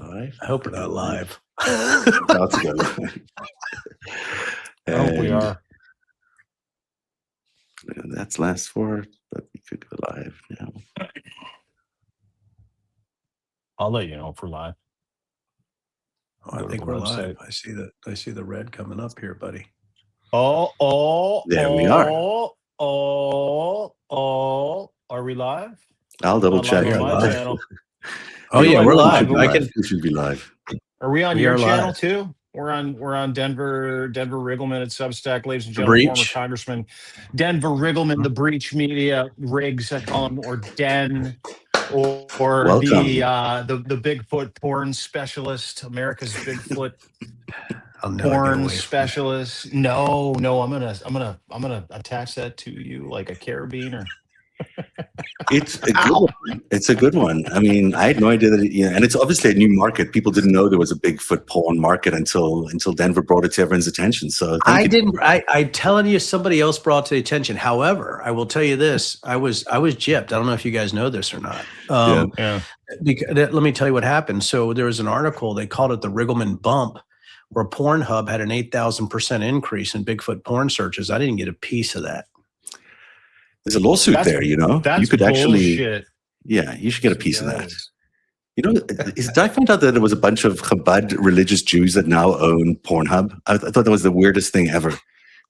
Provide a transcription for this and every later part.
live? I hope we're not live. That's good. I hope we are. That's last four, but we could go live now. I'll let you know if we're live. Oh, I think we're live. I see the red coming up here, buddy. There we are. Are we live? I'll double check on my live. channel. Oh yeah, we're live. We should be live. Are we on your channel live. too? We're on Denver Riggleman at Substack, ladies and gentlemen, former Congressman Denver Riggleman, the Breach Media, Riggs, I call him, or Den, or the Bigfoot porn specialist, America's Bigfoot porn specialist. No, I'm gonna attach that to you like a carabiner. It's a good one. It's a good one. I mean, I had no idea that, and it's obviously a new market. People didn't know there was a Bigfoot porn market until Denver brought it to everyone's attention. So I'm telling you, somebody else brought it to the attention. However, I will tell you this: I was gypped. I don't know if you guys know this or not. Let me tell you what happened. So there was an article. They called it the Riggleman bump, where Pornhub had an 8,000% increase in Bigfoot porn searches. I didn't get a piece of that. There's a lawsuit there, you could bullshit. You should get a piece of that. Did I find out that there was a bunch of Chabad religious Jews that now own Pornhub? I thought that was the weirdest thing ever.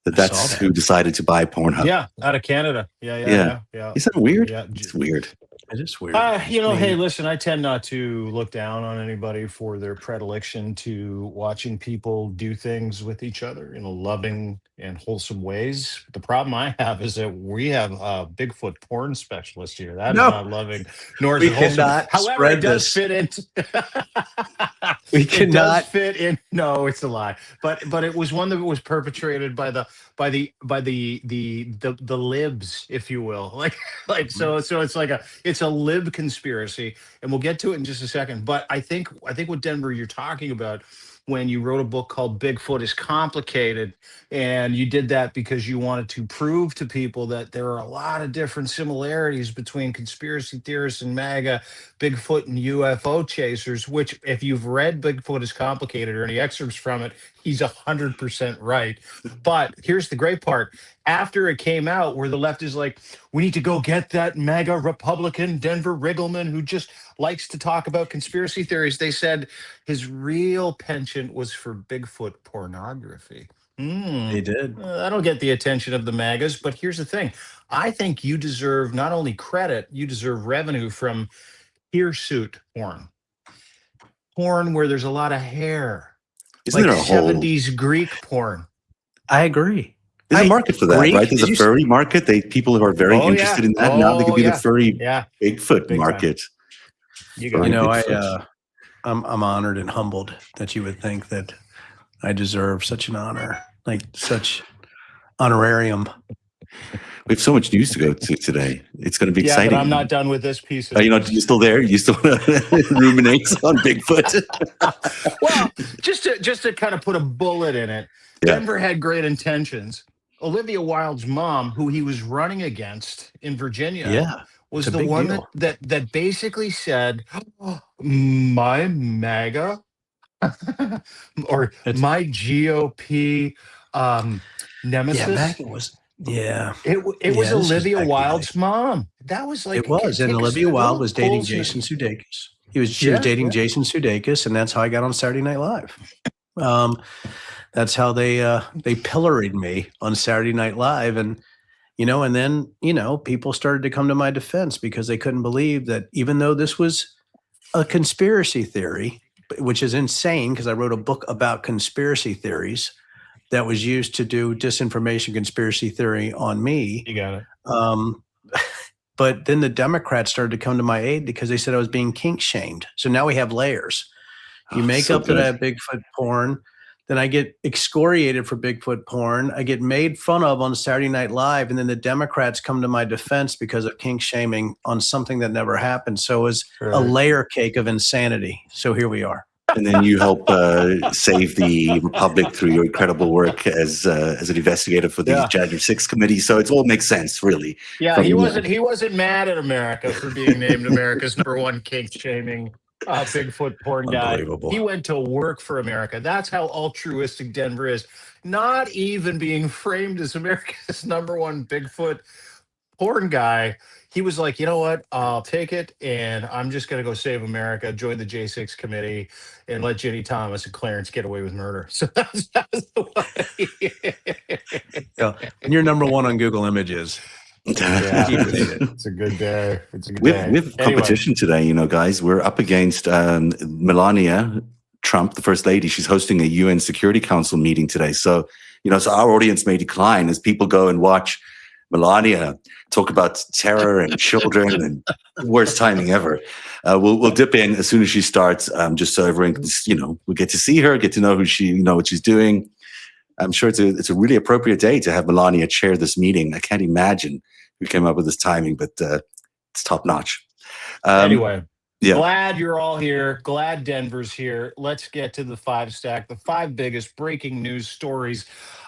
That's who decided to buy Pornhub. Yeah, out of Canada. Yeah. Is that weird? Yeah, it's weird. It is weird. Hey, listen, I tend not to look down on anybody for their predilection to watching people do things with each other in loving and wholesome ways. The problem I have is that we have a Bigfoot porn specialist here. That is not loving, nor is it wholesome. However, it does fit into. We cannot fit in. No, it's a lie. But it was one that was perpetrated by the libs, if you will. So it's a lib conspiracy, and we'll get to it in just a second. But I think what Denver you're talking about when you wrote a book called Bigfoot is Complicated, and you did that because you wanted to prove to people that there are a lot of different similarities between conspiracy theorists and MAGA, Bigfoot and UFO chasers, which if you've read Bigfoot is Complicated or any excerpts from it, he's 100% right. But here's the great part. After it came out, where the left is like, we need to go get that MAGA Republican Denver Riggleman who just likes to talk about conspiracy theories, they said his real penchant was for Bigfoot pornography. They did. I don't get the attention of the MAGAs, but here's the thing. I think you deserve not only credit, you deserve revenue from hirsute porn where there's a lot of hair. Isn't there a 70s Greek porn? I agree. There's a market for that, right? There's a furry market. People who are very interested in that now, they could be the furry Bigfoot market. I'm honored and humbled that you would think that I deserve such an honor, like such honorarium. We have so much news to go to today. It's going to be exciting. But I'm not done with this piece. You're still there? You still ruminate on Bigfoot? Well, just to kind of put a bullet in it, Denver had great intentions. Olivia Wilde's mom, who he was running against in Virginia, was the one that basically said, my MAGA or my GOP nemesis. Yeah, MAGA was. Yeah, it was Olivia Wilde's mom. That was like it was, and Olivia Wilde was dating Jason Sudeikis. She was dating Jason Sudeikis, and that's how I got on Saturday Night Live. That's how they pilloried me on Saturday Night Live, and then people started to come to my defense because they couldn't believe that even though this was a conspiracy theory, which is insane because I wrote a book about conspiracy theories that was used to do disinformation conspiracy theory on me. You got it. But then the Democrats started to come to my aid because they said I was being kink shamed. So now we have layers. You make up that I have Bigfoot porn. Then I get excoriated for Bigfoot porn. I get made fun of on Saturday Night Live. And then the Democrats come to my defense because of kink shaming on something that never happened. So it was a layer cake of insanity. So here we are. And then you help save the Republic through your incredible work as an investigator for the January 6th committee. So it all makes sense, really. Yeah, he wasn't mad at America for being named America's #1 kink shaming Bigfoot porn guy. Unbelievable. He went to work for America. That's how altruistic Denver is. Not even being framed as America's #1 Bigfoot porn guy. He was like, you know what? I'll take it, and I'm just going to go save America, join the J6 committee, and let Ginny Thomas and Clarence get away with murder. So that's the way. Yeah. And you're #1 on Google Images. Yeah, Keep it in. it's a good day. It's a good We day. have competition today, you know, guys. We're up against Melania Trump, the First Lady. She's hosting a UN Security Council meeting today. So, you know, so our audience may decline as people go and watch Melania talk about terror and children and worst timing ever. We'll dip in as soon as she starts, just so everyone can, you know, we get to see her, get to know who she, you know, what she's doing. I'm sure it's a really appropriate day to have Melania chair this meeting. I can't imagine who came up with this timing, but it's top notch. Anyway, yeah. Glad you're all here. Glad Denver's here. Let's get to the FiveStack, the 5 biggest breaking news stories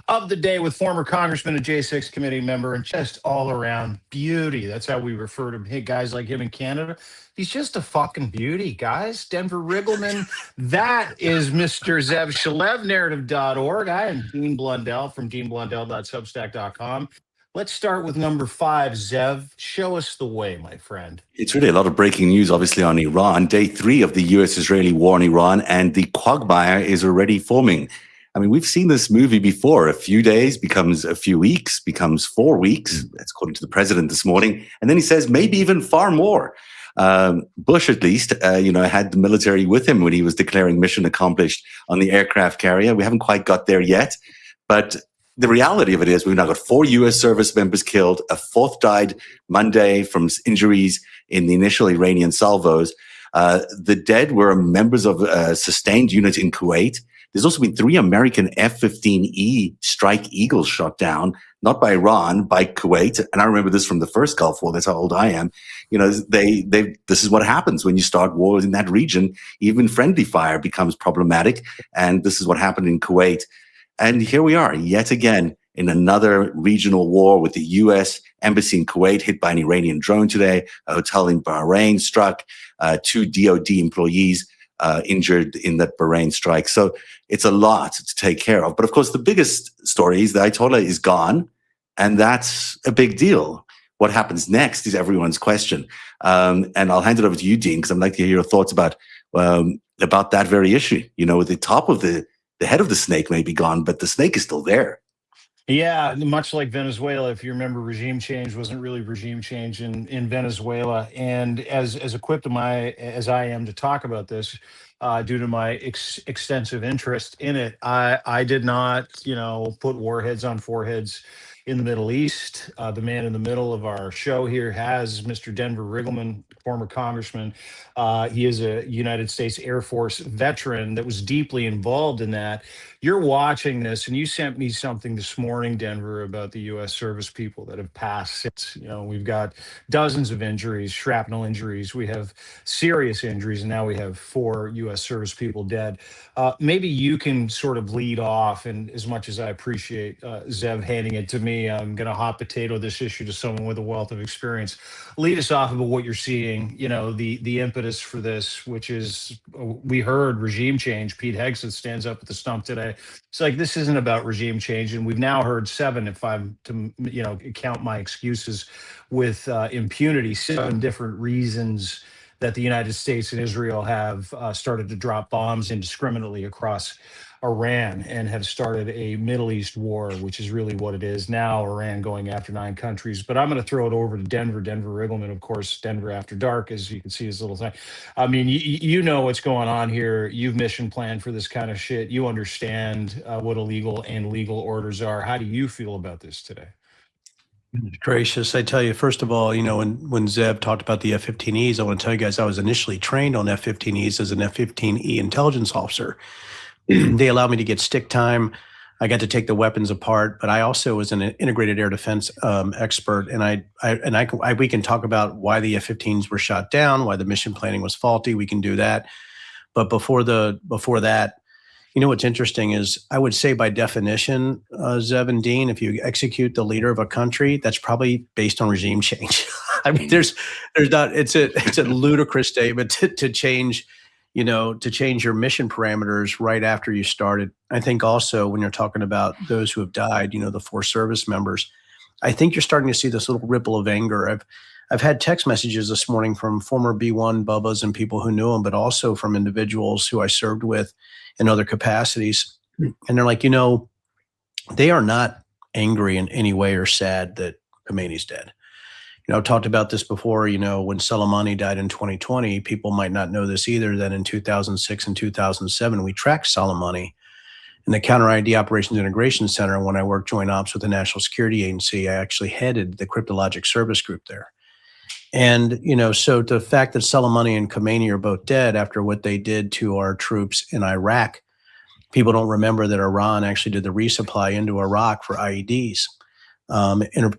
of the day with former Congressman and J6 committee member and just all around beauty. That's how we refer to guys like him in Canada. He's just a fucking beauty, guys. Denver Riggleman. That is Mr. Zev Shalev, narrative.org. I am Dean Blundell from deanblundell.substack.com. Let's start with number 5, Zev. Show us the way, my friend. It's really a lot of breaking news, obviously, on Iran. Day 3 of the US-Israeli war in Iran, and the quagmire is already forming. I mean, we've seen this movie before. A few days becomes a few weeks, becomes 4 weeks. That's according to the president this morning. And then he says maybe even far more. Bush, at least, had the military with him when he was declaring mission accomplished on the aircraft carrier. We haven't quite got there yet. But the reality of it is we've now got 4 U.S. service members killed. A 4th died Monday from injuries in the initial Iranian salvos. The dead were members of a sustained unit in Kuwait. There's also been 3 American F-15E Strike Eagles shot down, not by Iran, by Kuwait. And I remember this from the first Gulf War. That's how old I am. You know, this is what happens when you start wars in that region. Even friendly fire becomes problematic. And this is what happened in Kuwait. And here we are yet again in another regional war with the U.S. embassy in Kuwait hit by an Iranian drone today. A hotel in Bahrain struck. 2 DOD employees injured in that Bahrain strike. So it's a lot to take care of. But of course, the biggest story is the Ayatollah is gone, and that's a big deal. What happens next is everyone's question. And I'll hand it over to you, Dean, because I'd like to hear your thoughts about that very issue. You know, the top of the head of the snake may be gone, but the snake is still there. Yeah, much like Venezuela, if you remember, regime change wasn't really regime change in Venezuela. And as equipped as I am to talk about this, due to my extensive interest in it, I did not, put warheads on foreheads in the Middle East. The man in the middle of our show here has Mr. Denver Riggleman, former congressman. He is a United States Air Force veteran that was deeply involved in that. You're watching this, and you sent me something this morning, Denver, about the U.S. service people that have passed. We've got dozens of injuries, shrapnel injuries. We have serious injuries, and now we have 4 U.S. service people dead. Maybe you can sort of lead off, and as much as I appreciate Zev handing it to me, I'm going to hot potato this issue to someone with a wealth of experience. Lead us off about what you're seeing, the impetus for this, which is, we heard regime change. Pete Hegseth stands up at the stump today. It's like, this isn't about regime change. And we've now heard 7, if I'm to, count my excuses with impunity, 7 different reasons that the United States and Israel have started to drop bombs indiscriminately across Iran and have started a Middle East war, which is really what it is now, Iran going after 9 countries. But I'm going to throw it over to Denver Riggleman, of course, Denver After Dark, as you can see his little thing. I mean, you know what's going on here. You've mission planned for this kind of shit. You understand what illegal and legal orders are. How do you feel about this today? Gracious. I tell you, first of all, when Zev talked about the F-15Es, I want to tell you guys, I was initially trained on F-15Es as an F-15E intelligence officer. They allowed me to get stick time. I got to take the weapons apart, but I also was an integrated air defense expert. And we can talk about why the F-15s were shot down, why the mission planning was faulty. We can do that. But before that, what's interesting is I would say by definition, Zev and Dean, if you execute the leader of a country, that's probably based on regime change. I mean, there's not. It's a ludicrous statement to change to change your mission parameters right after you started. I think also when you're talking about those who have died, the 4 service members, I think you're starting to see this little ripple of anger. I've had text messages this morning from former B1 Bubbas and people who knew them, but also from individuals who I served with in other capacities. And they're like, they are not angry in any way or sad that Khomeini's dead. I've talked about this before, when Soleimani died in 2020, people might not know this either, that in 2006 and 2007, we tracked Soleimani in the Counter ID Operations Integration Center. When I worked joint ops with the National Security Agency, I actually headed the cryptologic service group there. And, so the fact that Soleimani and Khomeini are both dead after what they did to our troops in Iraq, people don't remember that Iran actually did the resupply into Iraq for IEDs,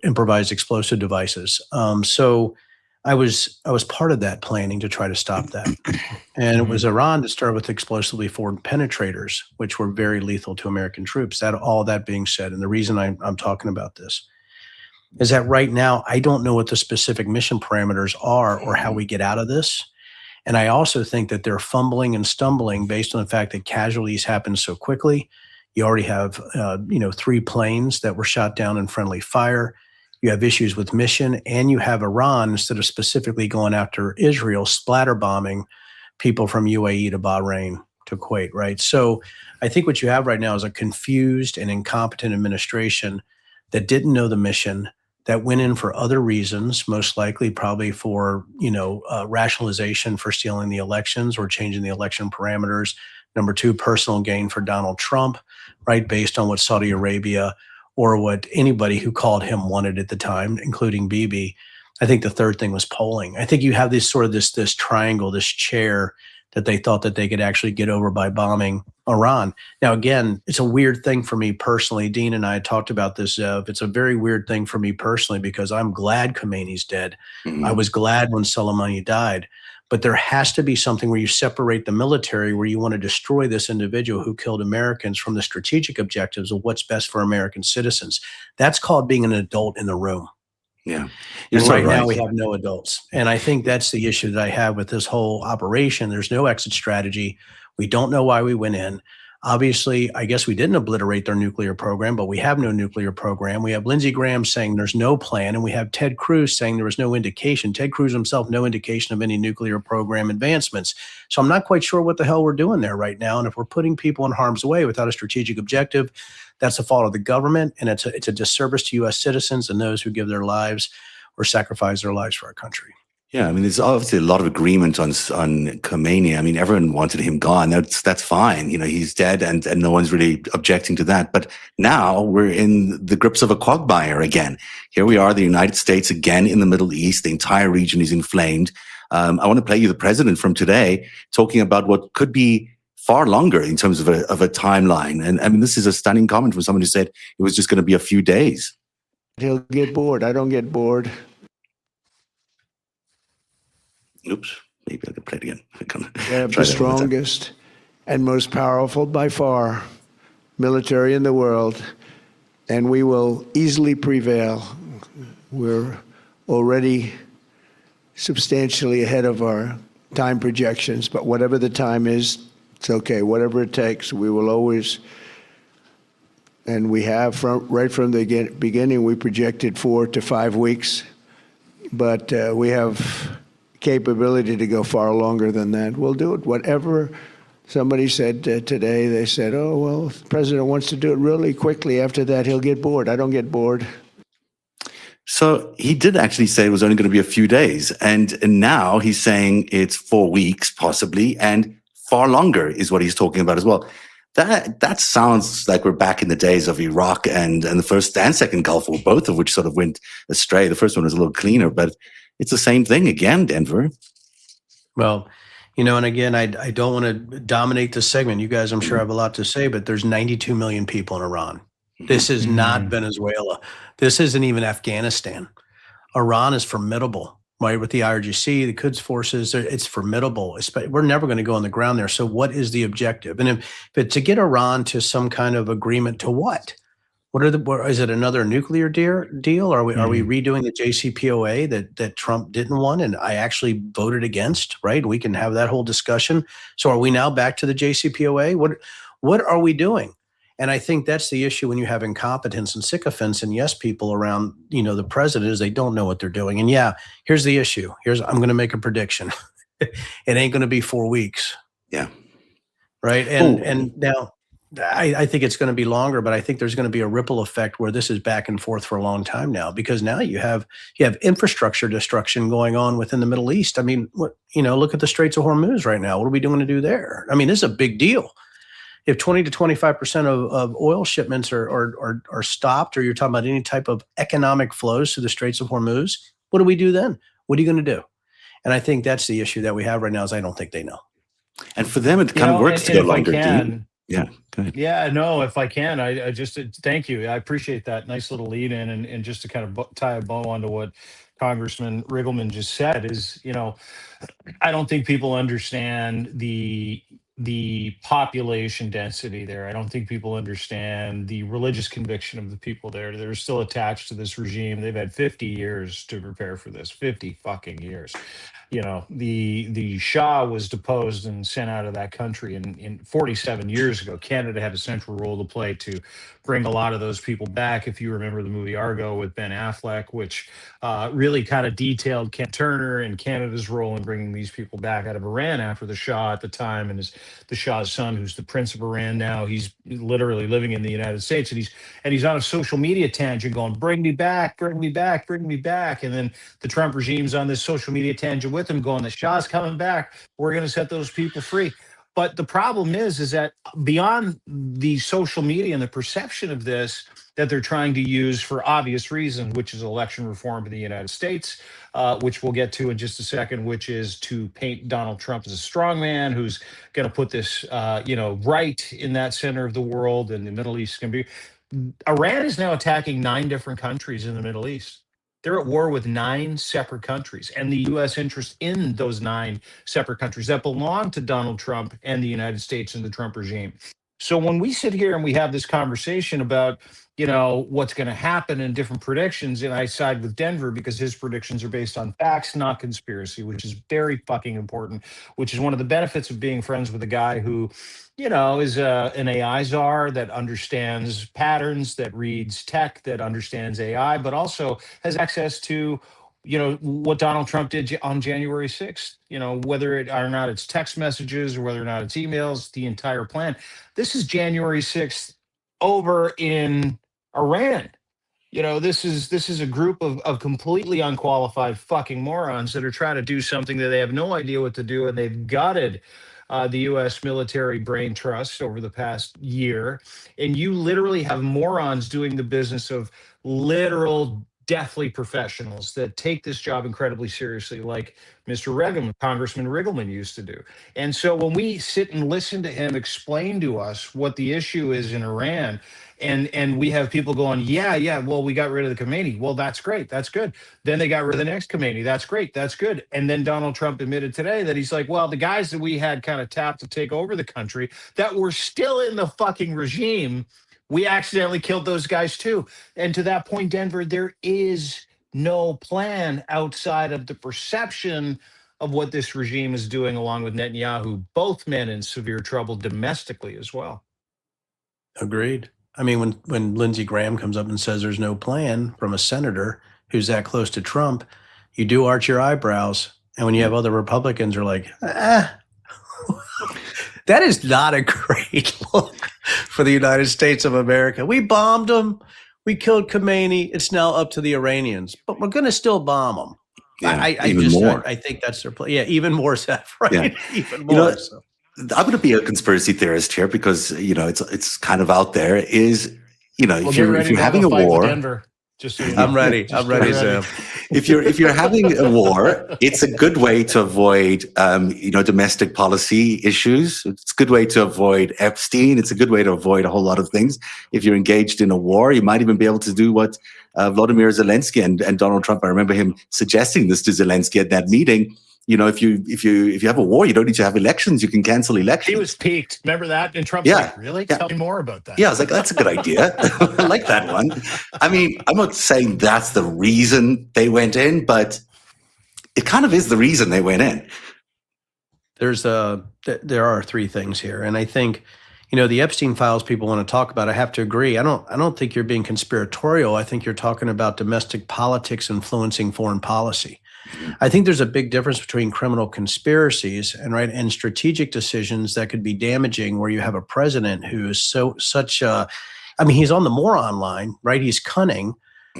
improvised explosive devices. So I was part of that planning to try to stop that. And it was Iran that started with explosively formed penetrators, which were very lethal to American troops. All that being said, and the reason I'm talking about this is that right now, I don't know what the specific mission parameters are or how we get out of this. And I also think that they're fumbling and stumbling based on the fact that casualties happen so quickly. You already have, 3 planes that were shot down in friendly fire. You have issues with mission, and you have Iran, instead of specifically going after Israel, splatter bombing people from UAE to Bahrain to Kuwait, right? So I think what you have right now is a confused and incompetent administration that didn't know the mission, that went in for other reasons, most likely probably for, rationalization for stealing the elections or changing the election parameters. Number 2, personal gain for Donald Trump, right, based on what Saudi Arabia or what anybody who called him wanted at the time, including Bibi. I think the third thing was polling. I think you have this sort of this triangle, this chair that they thought that they could actually get over by bombing Iran. Now, again, it's a weird thing for me personally. Dean and I had talked about this. It's a very weird thing for me personally because I'm glad Khomeini's dead. I was glad when Soleimani died. But there has to be something where you separate the military, where you want to destroy this individual who killed Americans, from the strategic objectives of what's best for American citizens. That's called being an adult in the room. Yeah. And right now we have no adults. And I think that's the issue that I have with this whole operation. There's no exit strategy. We don't know why we went in. Obviously, I guess we didn't obliterate their nuclear program, but we have no nuclear program. We have Lindsey Graham saying there's no plan, and we have Ted Cruz saying there was no indication. Ted Cruz himself, no indication of any nuclear program advancements. So I'm not quite sure what the hell we're doing there right now. And if we're putting people in harm's way without a strategic objective, that's the fault of the government, and it's a disservice to U.S. citizens and those who give their lives or sacrifice their lives for our country. Yeah, I mean, there's obviously a lot of agreement on Khomeini. I mean, everyone wanted him gone. That's fine. He's dead, and no one's really objecting to that. But now we're in the grips of a quagmire again. Here we are, the United States again in the Middle East. The entire region is inflamed. I want to play you the president from today talking about what could be far longer in terms of a timeline. And I mean, this is a stunning comment from someone who said it was just going to be a few days. He'll get bored. I don't get bored. Oops, maybe I can play it again. We have the strongest and most powerful by far military in the world, and we will easily prevail. We're already substantially ahead of our time projections, but whatever the time is, it's okay. Whatever it takes, we will always, and we have right from the beginning, we projected 4 to 5 weeks, but we have capability to go far longer than that. We'll do it. Whatever somebody said today, they said, oh, well, if the president wants to do it really quickly. After that, he'll get bored. I don't get bored. So he did actually say it was only going to be a few days. And now he's saying it's 4 weeks, possibly, and far longer is what he's talking about as well. That sounds like we're back in the days of Iraq and the first and second Gulf War, both of which sort of went astray. The first one was a little cleaner, but it's the same thing again, Denver. Well, and again, I don't want to dominate this segment. You guys, I'm sure, have a lot to say, but there's 92 million people in Iran. This is not Venezuela. This isn't even Afghanistan. Iran is formidable, right? With the IRGC, the Quds forces, it's formidable. We're never going to go on the ground there. So what is the objective? And if to get Iran to some kind of agreement to what? Is it another nuclear deal? Are we redoing the JCPOA that Trump didn't want and I actually voted against? Right, we can have that whole discussion. So are we now back to the JCPOA? What are we doing? And I think that's the issue when you have incompetence and sycophants and yes people around, the president is they don't know what they're doing. And yeah, here's the issue. I'm going to make a prediction. It ain't going to be 4 weeks. Yeah. Right. And now I think it's going to be longer, but I think there's going to be a ripple effect where this is back and forth for a long time now, because now you have infrastructure destruction going on within the Middle East. I mean, look at the Straits of Hormuz right now. What are we doing to do there? I mean, this is a big deal. If 20 to 25% of oil shipments are stopped, or you're talking about any type of economic flows to the Straits of Hormuz, what do we do then? What are you going to do? And I think that's the issue that we have right now is I don't think they know. And for them, it kind of works to go longer. Yeah, go ahead. Yeah, no, if I can, I just thank you. I appreciate that nice little lead in, and just to kind of tie a bow onto what Congressman Riggleman just said is, I don't think people understand the population density there. I don't think people understand the religious conviction of the people there. They're still attached to this regime. They've had 50 years to prepare for this. 50 fucking years. The Shah was deposed and sent out of that country in 47 years ago. Canada had a central role to play to bring a lot of those people back. If you remember the movie Argo with Ben Affleck, which really kind of detailed Ken Turner and Canada's role in bringing these people back out of Iran after the Shah at the time, and the Shah's son, who's the Prince of Iran now, he's literally living in the United States, and he's on a social media tangent going, "Bring me back, bring me back, bring me back," and then the Trump regime's on this social media tangent with him going, "The Shah's coming back. We're going to set those people free." But the problem is that beyond the social media and the perception of this that they're trying to use for obvious reasons, which is election reform in the United States, which we'll get to in just a second, which is to paint Donald Trump as a strongman who's going to put this, right in that center of the world, and the Middle East can be. Iran is now attacking 9 different countries in the Middle East. They're at war with 9 separate countries, and the U.S. interest in those 9 separate countries that belong to Donald Trump and the United States and the Trump regime. So when we sit here and we have this conversation about, what's going to happen and different predictions, and I side with Denver because his predictions are based on facts, not conspiracy, which is very fucking important, which is one of the benefits of being friends with a guy who, is an AI czar that understands patterns, that reads tech, that understands AI, but also has access to, what Donald Trump did on January 6th, whether or not it's text messages or whether or not it's emails, the entire plan. This is January 6th over in Iran. This is a group of completely unqualified fucking morons that are trying to do something that they have no idea what to do, and they've gutted the U.S. military brain trust over the past year. And you literally have morons doing the business of literal deathly professionals that take this job incredibly seriously, like Mr. Riggleman, Congressman Riggleman used to do. And so when we sit and listen to him explain to us what the issue is in Iran, and we have people going, yeah, well, we got rid of the Khomeini. Well, that's great. That's good. Then they got rid of the next Khomeini. That's great. That's good. And then Donald Trump admitted today that he's like, well, the guys that we had kind of tapped to take over the country that were still in the fucking regime, we accidentally killed those guys too. And to that point, Denver, there is no plan outside of the perception of what this regime is doing, along with Netanyahu, both men in severe trouble domestically as well. Agreed. I mean, when Lindsey Graham comes up and says there's no plan from a senator who's that close to Trump, you do arch your eyebrows. And when you have other Republicans are like, that is not a great look for the United States of America. We bombed them. We killed Khomeini. It's now up to the Iranians, but we're going to still bomb them. Yeah, even more. I think that's their plan. Yeah, even more, Seth, right? Yeah. Even more. I'm going to be a conspiracy theorist here because, it's kind of out there is, if you're having a war. Denver, just so you know. I'm ready. I'm ready, Sam. If you're having a war, it's a good way to avoid, domestic policy issues. It's a good way to avoid Epstein. It's a good way to avoid a whole lot of things. If you're engaged in a war, you might even be able to do what Vladimir Zelensky and Donald Trump, I remember him suggesting this to Zelensky at that meeting, if you have a war, you don't need to have elections. You can cancel elections. He was peaked. Remember that? And Trump's Yeah. like, really? Yeah. Tell me more about that. Yeah, I was like, that's a good idea. I like that one. I mean, I'm not saying that's the reason they went in, but it kind of is the reason they went in. There are three things here, and I think, the Epstein files people want to talk about. I have to agree. I don't think you're being conspiratorial. I think you're talking about domestic politics influencing foreign policy. I think there's a big difference between criminal conspiracies and strategic decisions that could be damaging, where you have a president who is he's on the moron line, right? He's cunning,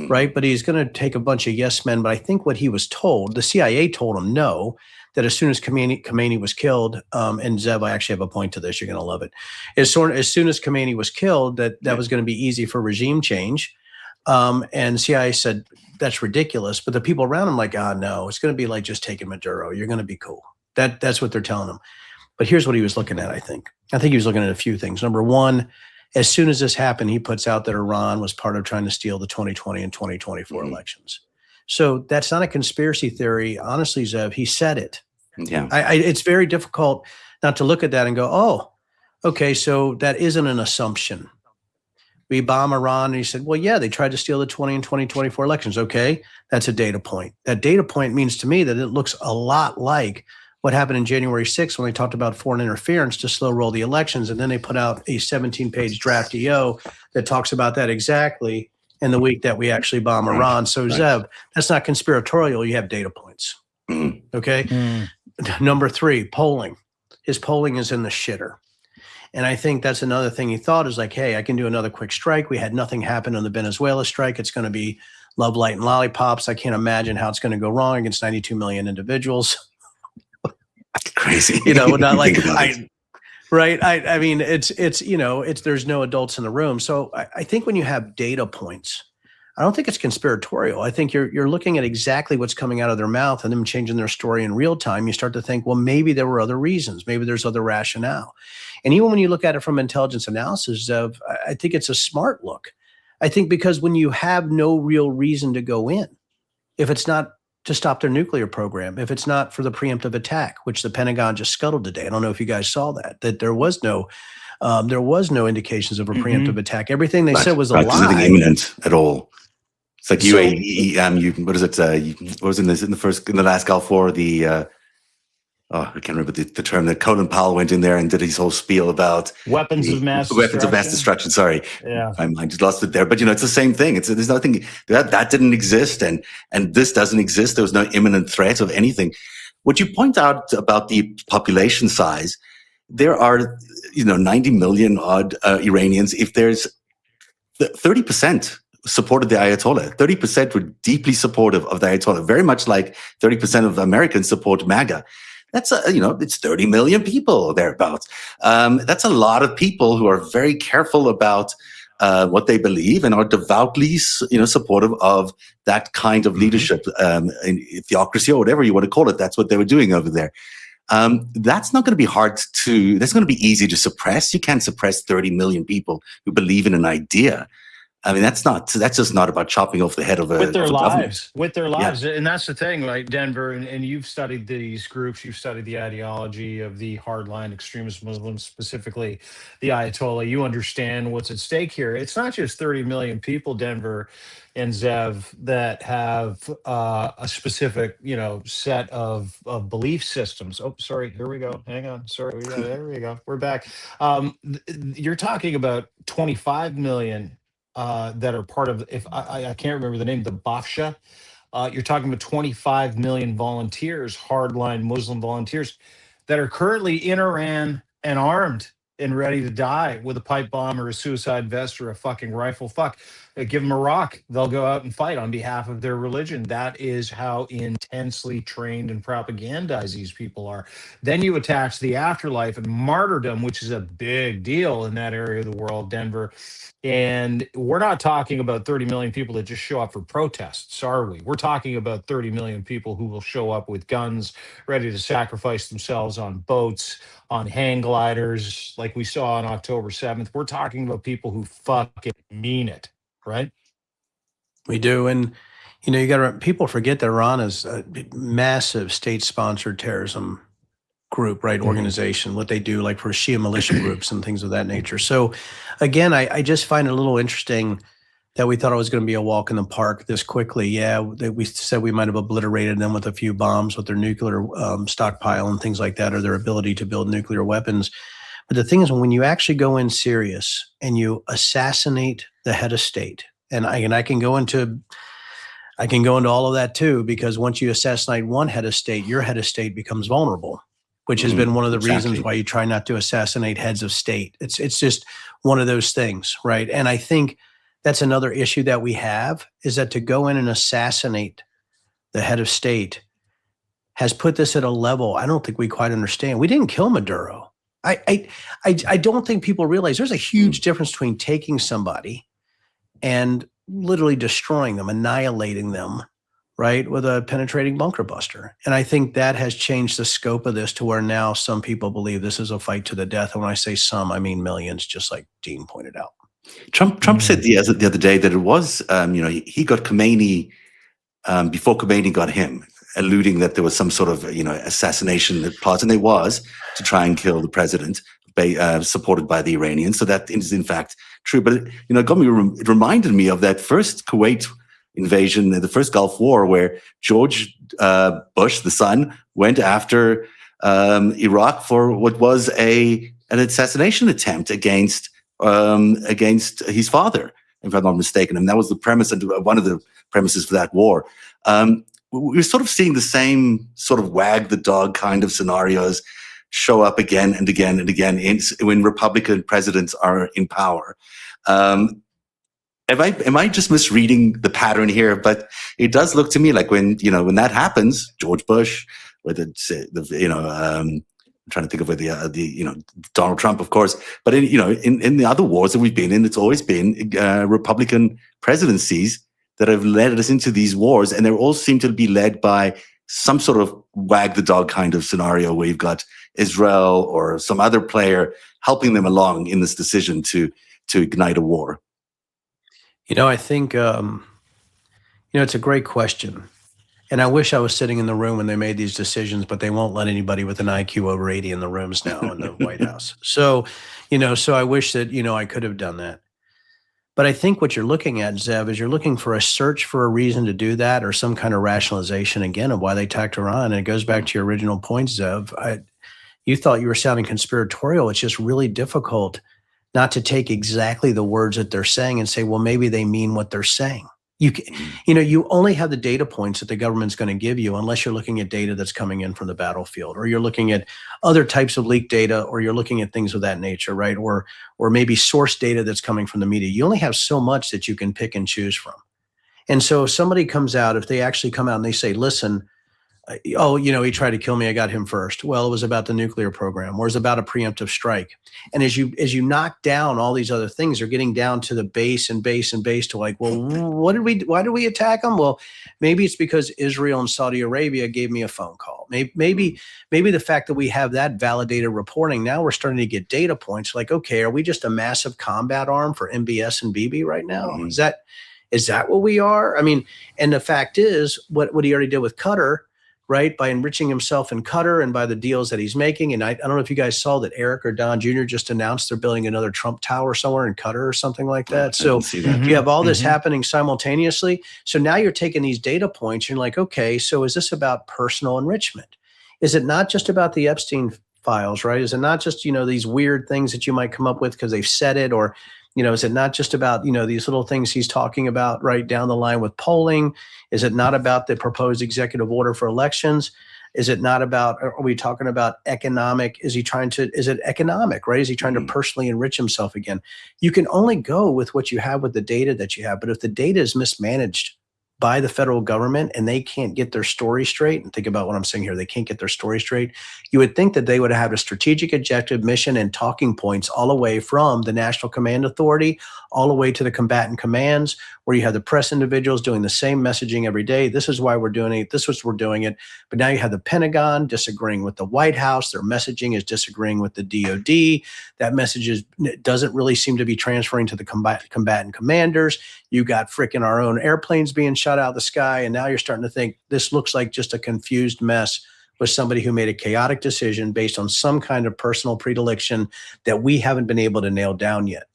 right? But he's going to take a bunch of yes men. But I think what he was told, the CIA told him no, that as soon as Khomeini was killed, and Zev, I actually have a point to this, you're going to love it. As soon as Khomeini was killed, that was going to be easy for regime change. And CIA said, that's ridiculous. But the people around him like, no, it's going to be like just taking Maduro. You're going to be cool. That's what they're telling him. But here's what he was looking at, I think. He was looking at a few things. Number one, as soon as this happened, he puts out that Iran was part of trying to steal the 2020 and 2024 elections. So that's not a conspiracy theory. Honestly, Zev, he said it. Yeah. It's very difficult not to look at that and go, oh, okay, so that isn't an assumption. We bomb Iran, and he said, well, yeah, they tried to steal the 20 and 2024 elections. Okay, that's a data point. That data point means to me that it looks a lot like what happened in January 6th when they talked about foreign interference to slow roll the elections, and then they put out a 17-page draft EO that talks about that exactly in the week that we actually bomb Iran. So, Zev, that's not conspiratorial. You have data points. Okay? Number three, polling. His polling is in the shitter. And I think that's another thing he thought is like, hey, I can do another quick strike. We had nothing happen on the Venezuela strike. It's going to be love, light, and lollipops. I can't imagine how it's going to go wrong against 92 million individuals. Crazy. Not like right. I mean, it's there's no adults in the room. So I think when you have data points, I don't think it's conspiratorial. I think you're looking at exactly what's coming out of their mouth and them changing their story in real time. You start to think, well, maybe there were other reasons. Maybe there's other rationale. And even when you look at it from intelligence analysis, I think it's a smart look. I think because when you have no real reason to go in, if it's not to stop their nuclear program, if it's not for the preemptive attack, which the Pentagon just scuttled today. I don't know if you guys saw that there was no indications of a preemptive attack. Everything they said was a lie. There's nothing imminent at all. It's like UAE. What is it? What was in the last Gulf War? I can't remember the term that Colin Powell went in there and did his whole spiel about weapons of mass destruction. Sorry, yeah, I just lost it there. But it's the same thing. There's nothing that didn't exist, and this doesn't exist. There was no imminent threat of anything. What you point out about the population size, there are 90 million odd Iranians. If there's 30%. Supported the Ayatollah. 30% were deeply supportive of the Ayatollah, very much like 30% of Americans support MAGA. That's it's 30 million people thereabouts. That's a lot of people who are very careful about what they believe and are devoutly, supportive of that kind of leadership, theocracy or whatever you want to call it. That's what they were doing over there. That's not going to be that's going to be easy to suppress. You can't suppress 30 million people who believe in an idea. I mean, that's just not about chopping off the head of with their lives. Yeah. And that's the thing, right, Denver, and you've studied these groups, you've studied the ideology of the hardline extremist Muslims, specifically the Ayatollah. You understand what's at stake here. It's not just 30 million people, Denver and Zev, that have a specific, set of belief systems. Oh, sorry, here we go. Hang on. Sorry, there we go. We're back. You're talking about 25 million that are part of, if I can't remember the name, the Bafsha. You're talking about 25 million volunteers, hardline Muslim volunteers, that are currently in Iran and armed and ready to die with a pipe bomb or a suicide vest or a fucking rifle. Give them a rock. They'll go out and fight on behalf of their religion. That is how intensely trained and propagandized these people are. Then you attach the afterlife and martyrdom, which is a big deal in that area of the world, Denver. And we're not talking about 30 million people that just show up for protests, are we? We're talking about 30 million people who will show up with guns, ready to sacrifice themselves on boats, on hang gliders, like we saw on October 7th. We're talking about people who fucking mean it, right? We do. And, You got to, people forget that Iran is a massive state-sponsored terrorism group, right? Organization, what they do, like for Shia militia groups and things of that nature. So again, I just find it a little interesting that we thought it was going to be a walk in the park this quickly. Yeah, we said we might have obliterated them with a few bombs with their nuclear stockpile and things like that, or their ability to build nuclear weapons. But the thing is, when you actually go in serious and you assassinate the head of state, and I can go into all of that too, because once you assassinate one head of state, your head of state becomes vulnerable, which has been one of the reasons why you try not to assassinate heads of state. It's just one of those things, right? And I think that's another issue that we have, is that to go in and assassinate the head of state has put this at a level I don't think we quite understand. We didn't kill Maduro. I don't think people realize there's a huge difference between taking somebody and literally destroying them, annihilating them, right, with a penetrating bunker buster. And I think that has changed the scope of this to where now some people believe this is a fight to the death. And when I say some, I mean millions, just like Dean pointed out. Trump said the other day that it was, he got Khomeini before Khomeini got him, alluding that there was some sort of, assassination plot, and there was, to try and kill the president, supported by the Iranians. So that is in fact true. But it reminded me of that first Kuwait invasion, the first Gulf War, where George Bush, the son, went after Iraq for what was an assassination attempt against his father, if I'm not mistaken. And that was the premise, and one of the premises for that war. We're sort of seeing the same sort of wag the dog kind of scenarios show up again and again and again when Republican presidents are in power. Am I just misreading the pattern here? But it does look to me like when that happens, George Bush, I'm trying to think of where Donald Trump, of course, but in the other wars that we've been in, it's always been Republican presidencies that have led us into these wars, and they all seem to be led by some sort of wag the dog kind of scenario where you've got Israel or some other player helping them along in this decision to ignite a war. I think it's a great question. And I wish I was sitting in the room when they made these decisions, but they won't let anybody with an IQ over 80 in the rooms now in the White House. So, so I wish that, I could have done that. But I think what you're looking at, Zev, is you're looking for a search for a reason to do that, or some kind of rationalization, again, of why they attacked Iran. And it goes back to your original point, Zev. You thought you were sounding conspiratorial. It's just really difficult not to take exactly the words that they're saying and say, well, maybe they mean what they're saying. You only have the data points that the government's going to give you unless you're looking at data that's coming in from the battlefield, or you're looking at other types of leaked data, or you're looking at things of that nature, right? Or maybe source data that's coming from the media. You only have so much that you can pick and choose from. And so if somebody comes out, if they actually come out and they say, listen, he tried to kill me, I got him first. Well, it was about the nuclear program, or it's about a preemptive strike. And as you knock down all these other things, you're getting down to the base to like, well, why did we attack them? Well, maybe it's because Israel and Saudi Arabia gave me a phone call. Maybe the fact that we have that validated reporting, now we're starting to get data points like, okay, are we just a massive combat arm for MBS and BB right now? Mm-hmm. Is that what we are? I mean, and the fact is what he already did with Qatar, right, by enriching himself in Qatar and by the deals that he's making. And I don't know if you guys saw that Eric or Don Jr. just announced they're building another Trump Tower somewhere in Qatar or something like that. So you have all this happening simultaneously. So now you're taking these data points and you're like, okay, so is this about personal enrichment? Is it not just about the Epstein files, right? Is it not just, these weird things that you might come up with because they've said it, or is it not just about, these little things he's talking about right down the line with polling? Is it not about the proposed executive order for elections? Is it not about, are we talking about economic? Is it economic, right? Is he trying to personally enrich himself again? You can only go with what you have with the data that you have. But if the data is mismanaged by the federal government and they can't get their story straight, and think about what I'm saying here, they can't get their story straight, you would think that they would have a strategic objective, mission, and talking points all the way from the National Command Authority all the way to the combatant commands, where you have the press individuals doing the same messaging every day. This is why we're doing it. This is we're doing it. But now you have the Pentagon disagreeing with the White House. Their messaging is disagreeing with the DOD. That message doesn't really seem to be transferring to the combatant commanders. You got freaking our own airplanes being shot out of the sky. And now you're starting to think this looks like just a confused mess with somebody who made a chaotic decision based on some kind of personal predilection that we haven't been able to nail down yet.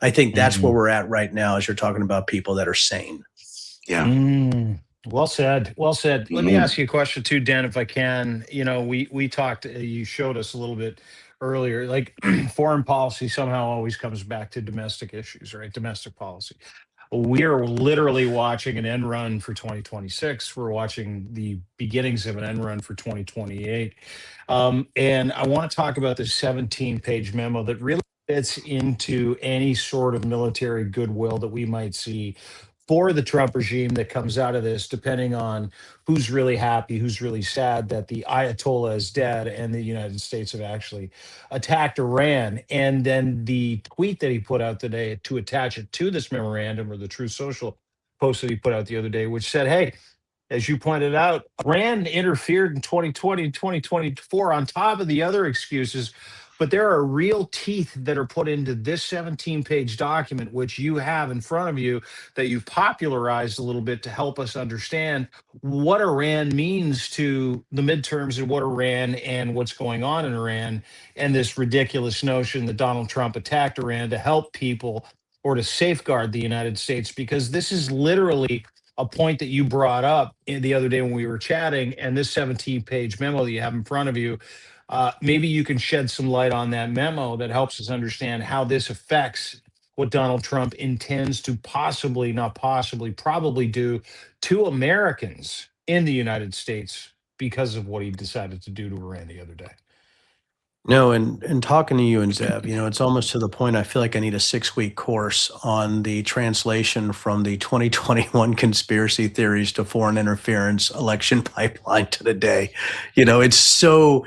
I think that's where we're at right now as you're talking about people that are sane. Yeah. Well said. Well said. Let me ask you a question too, Dan, if I can. You know, we talked, you showed us a little bit earlier, like foreign policy somehow always comes back to domestic issues, right? Domestic policy. We are literally watching an end run for 2026. We're watching the beginnings of an end run for 2028. And I want to talk about this 17-page memo that really fits into any sort of military goodwill that we might see for the Trump regime that comes out of this, depending on who's really happy, who's really sad that the Ayatollah is dead and the United States have actually attacked Iran. And then the tweet that he put out today to attach it to this memorandum, or the Truth Social post that he put out the other day, which said, hey, as you pointed out, Iran interfered in 2020 and 2024 on top of the other excuses. But there are real teeth that are put into this 17-page document, which you have in front of you, that you've popularized a little bit to help us understand what Iran means to the midterms and what Iran and what's going on in Iran, and this ridiculous notion that Donald Trump attacked Iran to help people or to safeguard the United States, because this is literally a point that you brought up the other day when we were chatting, and this 17-page memo that you have in front of you. Maybe you can shed some light on that memo that helps us understand how this affects what Donald Trump intends to probably do to Americans in the United States because of what he decided to do to Iran the other day. No, and talking to you and Zev, you know, it's almost to the point I feel like I need a 6-week course on the translation from the 2021 conspiracy theories to foreign interference election pipeline to the day. You know, it's so,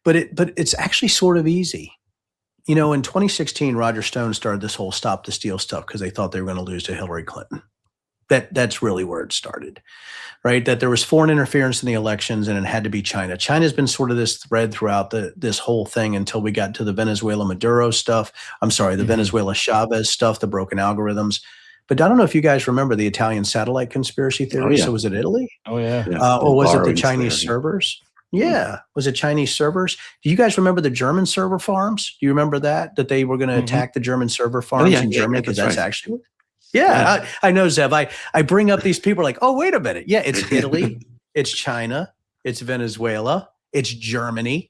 but it's actually sort of easy. You know, in 2016, Roger Stone started this whole stop the steal stuff because they thought they were going to lose to Hillary Clinton. That's really where it started, right? That there was foreign interference in the elections and it had to be China. China's been sort of this thread throughout this whole thing until we got to the Venezuela Maduro stuff. I'm sorry, the Venezuela Chavez stuff, the broken algorithms. But I don't know if you guys remember the Italian satellite conspiracy theory. Oh, yeah. So was it Italy? Oh, yeah. Or was it the Chinese servers? Yeah. Was it Chinese servers? Do you guys remember the German server farms? Do you remember that they were going to attack the German server farms in Germany? Because that's right. Actually... Yeah, I know, Zev. I bring up these people like, oh, wait a minute. Yeah, it's Italy, it's China, it's Venezuela, it's Germany,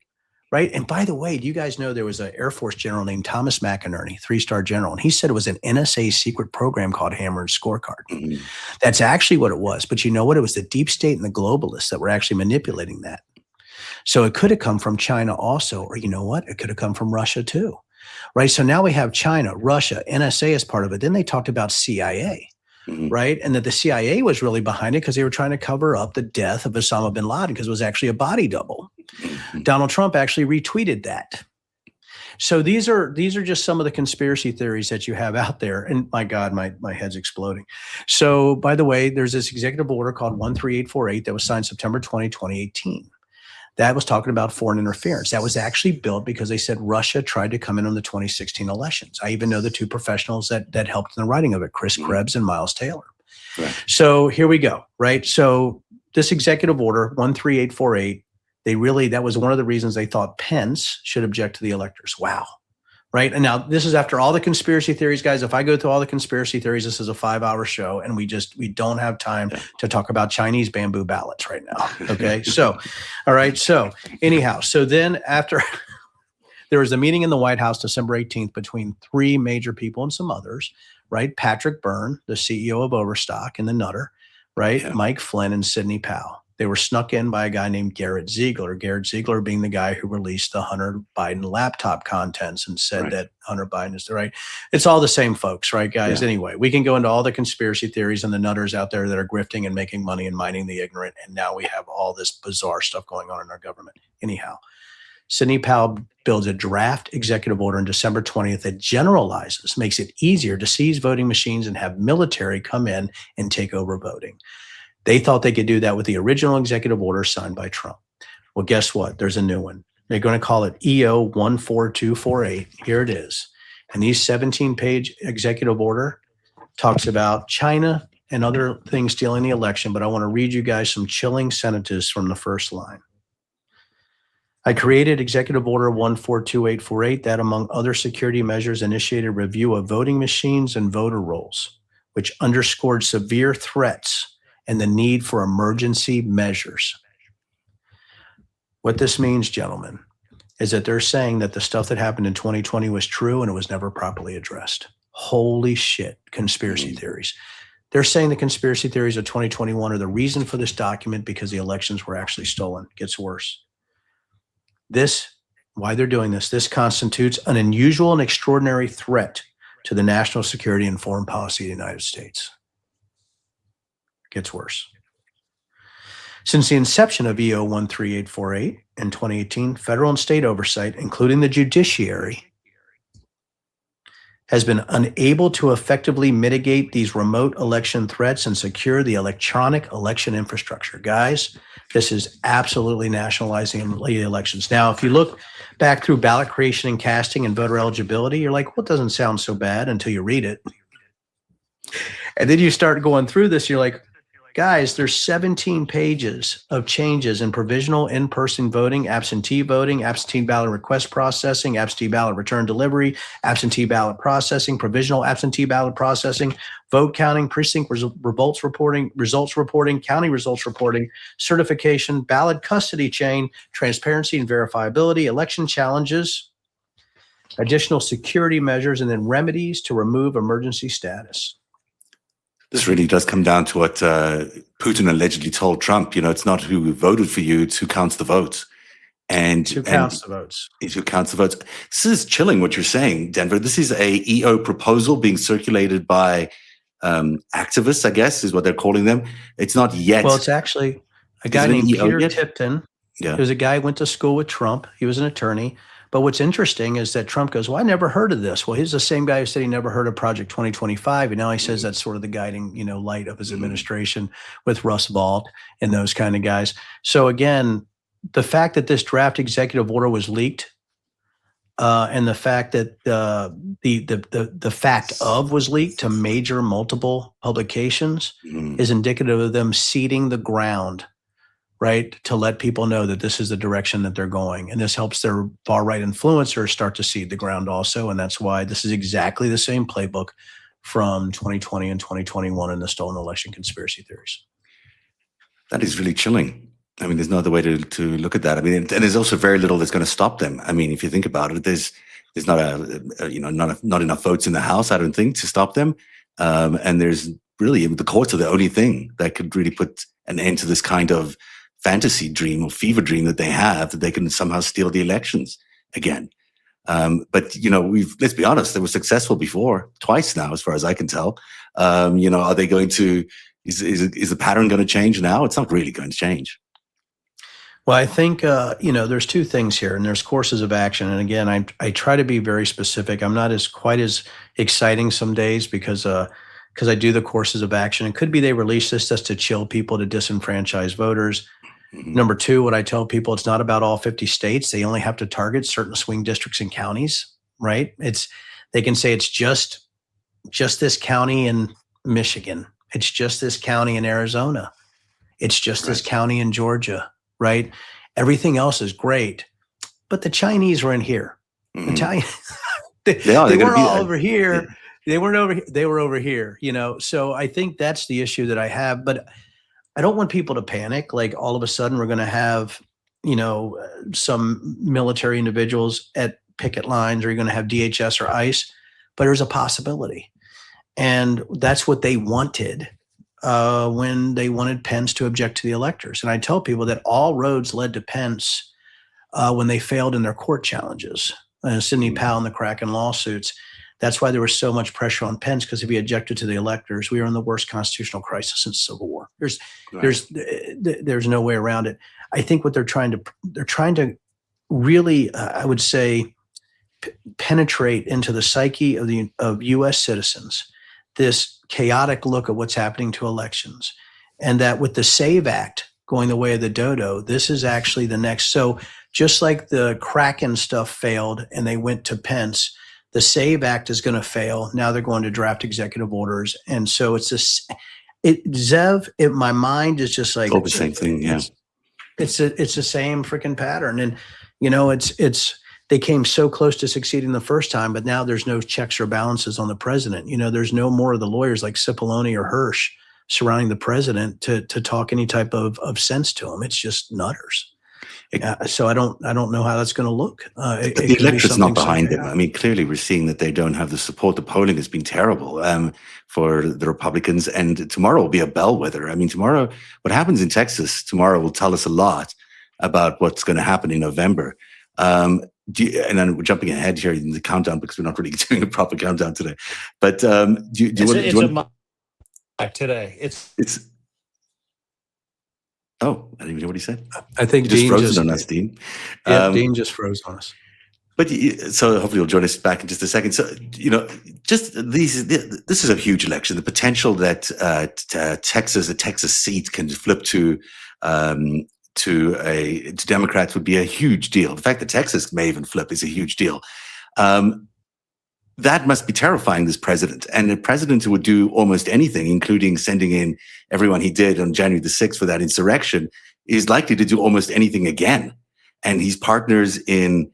right? And by the way, do you guys know there was an Air Force general named Thomas McInerney, 3-star general, and he said it was an NSA secret program called Hammer's Scorecard. That's actually what it was. But you know what? It was the deep state and the globalists that were actually manipulating that. So it could have come from China also, or you know what? It could have come from Russia too. Right. So now we have China, Russia, NSA as part of it. Then they talked about CIA, right? And that the CIA was really behind it because they were trying to cover up the death of Osama bin Laden because it was actually a body double. Donald Trump actually retweeted that. So these are just some of the conspiracy theories that you have out there. And my God, my head's exploding. So by the way, there's this executive order called 13848 that was signed September 20, 2018. That was talking about foreign interference. That was actually built because they said Russia tried to come in on the 2016 elections. I even know the two professionals that helped in the writing of it, Chris Krebs and Miles Taylor. Right. So here we go, right? So this executive order, 13848, that was one of the reasons they thought Pence should object to the electors. Wow. Right. And now this is after all the conspiracy theories, guys. If I go through all the conspiracy theories, this is a 5-hour show and we don't have time to talk about Chinese bamboo ballots right now. Okay. So, all right. So anyhow, so then after there was a meeting in the White House, December 18th, between 3 major people and some others, right? Patrick Byrne, the CEO of Overstock and the Nutter, right? Yeah. Mike Flynn and Sidney Powell. They were snuck in by a guy named Garrett Ziegler. Garrett Ziegler being the guy who released the Hunter Biden laptop contents and said that Hunter Biden is the right. It's all the same folks, right, guys? Yeah. Anyway, we can go into all the conspiracy theories and the nutters out there that are grifting and making money and mining the ignorant. And now we have all this bizarre stuff going on in our government. Anyhow, Sidney Powell builds a draft executive order on December 20th that generalizes, makes it easier to seize voting machines and have military come in and take over voting. They thought they could do that with the original executive order signed by Trump. Well, guess what? There's a new one. They're going to call it EO 14248. Here it is. And these 17-page executive order talks about China and other things stealing the election, but I want to read you guys some chilling sentences from the first line. I created Executive Order 142848 that, among other security measures, initiated review of voting machines and voter rolls, which underscored severe threats and the need for emergency measures. What this means, gentlemen, is that they're saying that the stuff that happened in 2020 was true and it was never properly addressed. Holy shit, conspiracy theories. They're saying the conspiracy theories of 2021 are the reason for this document because the elections were actually stolen. It gets worse. Why they're doing this constitutes an unusual and extraordinary threat to the national security and foreign policy of the United States. It gets worse. Since the inception of EO 13848 in 2018, federal and state oversight, including the judiciary, has been unable to effectively mitigate these remote election threats and secure the electronic election infrastructure. Guys, this is absolutely nationalizing the elections. Now, if you look back through ballot creation and casting and voter eligibility, you're like, well, it doesn't sound so bad until you read it. And then you start going through this, you're like, guys, there's 17 pages of changes in provisional in-person voting, absentee ballot request processing, absentee ballot return delivery, absentee ballot processing, provisional absentee ballot processing, vote counting, precinct results reporting, county results reporting, certification, ballot custody chain, transparency and verifiability, election challenges, additional security measures, and then remedies to remove emergency status. This really does come down to what Putin allegedly told Trump. You know, it's not who voted for you, it's who counts the votes. And who counts the votes. It's who counts the votes. This is chilling what you're saying, Denver. This is a EO proposal being circulated by activists, I guess, is what they're calling them. It's not yet. Well, it's actually a guy named Peter Tipton. Yeah. There's a guy who went to school with Trump. He was an attorney. But what's interesting is that Trump goes, well, I never heard of this. Well, he's the same guy who said he never heard of Project 2025. And now he says that's sort of the guiding, light of his administration with Russ Vought and those kind of guys. So again, the fact that this draft executive order was leaked and the fact that the fact of was leaked to major multiple publications is indicative of them seeding the ground, right, to let people know that this is the direction that they're going. And this helps their far-right influencers start to seed the ground also. And that's why this is exactly the same playbook from 2020 and 2021 in the stolen election conspiracy theories. That is really chilling. I mean, there's no other way to look at that. I mean, and there's also very little that's going to stop them. I mean, if you think about it, there's not not enough votes in the House, I don't think, to stop them. And there's really, the courts are the only thing that could really put an end to this kind of fantasy dream or fever dream that they have, that they can somehow steal the elections again. But let's be honest, they were successful before, twice now, as far as I can tell. Are they going to? Is the pattern going to change now? It's not really going to change. Well, I think there's two things here, and there's courses of action. And again, I try to be very specific. I'm not quite as exciting some days because I do the courses of action. It could be they release this just to chill people, to disenfranchise voters. Number two, what I tell people, it's not about all 50 states. They only have to target certain swing districts and counties, right? They can say it's just this county in Michigan. It's just this county in Arizona. It's just this county in Georgia, right? Everything else is great, but the Chinese were in here. They were all over here. They weren't over. They were over here. So I think that's the issue that I have, but I don't want people to panic. Like all of a sudden we're going to have, some military individuals at picket lines, or you're going to have DHS or ICE, but there's a possibility. And that's what they wanted when they wanted Pence to object to the electors. And I tell people that all roads led to Pence when they failed in their court challenges. Sidney Powell and the Kraken lawsuits. That's why there was so much pressure on Pence, because if he objected to the electors, we were in the worst constitutional crisis since Civil War. There's no way around it. I think what they're trying to really, I would say, penetrate into the psyche of U.S. citizens this chaotic look at what's happening to elections, and that with the SAVE Act going the way of the dodo, this is actually the next. So just like the Kraken stuff failed and they went to Pence, the SAVE Act is going to fail. Now they're going to draft executive orders, and so it's this. Zev, my mind is just like all the same thing. Yeah, it's the same freaking pattern, and it's. They came so close to succeeding the first time, but now there's no checks or balances on the president. There's no more of the lawyers like Cipollone or Hirsch surrounding the president to talk any type of sense to him. It's just nutters. So I don't know how that's going to look. The electorate's not behind them. I mean, clearly we're seeing that they don't have the support. The polling has been terrible for the Republicans, and tomorrow will be a bellwether. I mean, tomorrow, what happens in Texas tomorrow will tell us a lot about what's going to happen in November. And then we're jumping ahead here in the countdown because we're not really doing a proper countdown today. But do you want today? It's. Oh, I didn't even hear what he said. I think Dean just frozen on us, Dean. Yeah, Dean just froze on us. But so hopefully you'll join us back in just a second. So just this is a huge election. The potential that a Texas seat can flip to Democrats would be a huge deal. The fact that Texas may even flip is a huge deal. That must be terrifying, this president. And a president who would do almost anything, including sending in everyone he did on January the 6th for that insurrection, is likely to do almost anything again. And he's partners in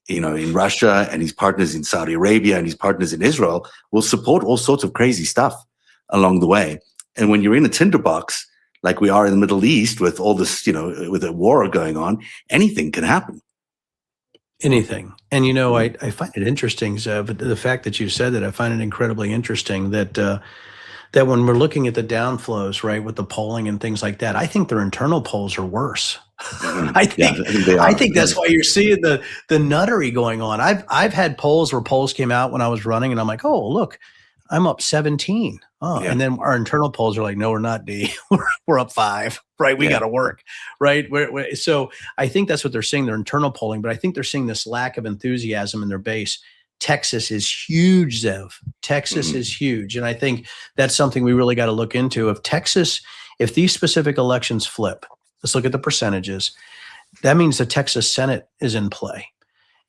Russia, and he's partners in Saudi Arabia, and he's partners in Israel, will support all sorts of crazy stuff along the way. And when you're in a tinderbox, like we are in the Middle East with all this, with a war going on, anything can happen. Anything. And, I find it interesting, Zev, the fact that you said that, I find it incredibly interesting that that when we're looking at the downflows, right, with the polling and things like that, I think their internal polls are worse. I think that's why you're seeing the nuttery going on. I've had polls where polls came out when I was running, and I'm like, oh, look, I'm up 17. Oh, yeah. And then our internal polls are like, no, we're not, D. we're up 5, right? We got to work, right? So I think that's what they're seeing, their internal polling, but I think they're seeing this lack of enthusiasm in their base. Texas is huge, Zev. Texas is huge. And I think that's something we really got to look into. If these specific elections flip, let's look at the percentages. That means the Texas Senate is in play.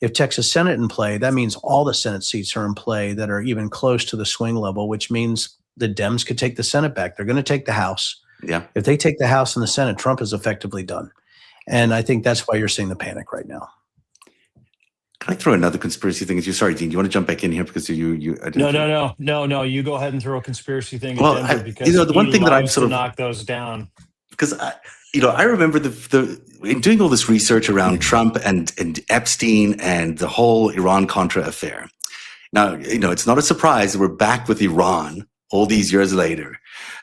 If Texas Senate in play, that means all the Senate seats are in play that are even close to the swing level, which means the Dems could take the Senate back. They're going to take the House. Yeah. If they take the House and the Senate, Trump is effectively done. And I think that's why you're seeing the panic right now. Can I throw another conspiracy thing? Sorry, Dean, do you want to jump back in here because you? No. You go ahead and throw a conspiracy thing. Well, because the one thing that I'm sort of knock those down. Because I remember in doing all this research around Trump and Epstein and the whole Iran-Contra affair. Now, it's not a surprise that we're back with Iran all these years later.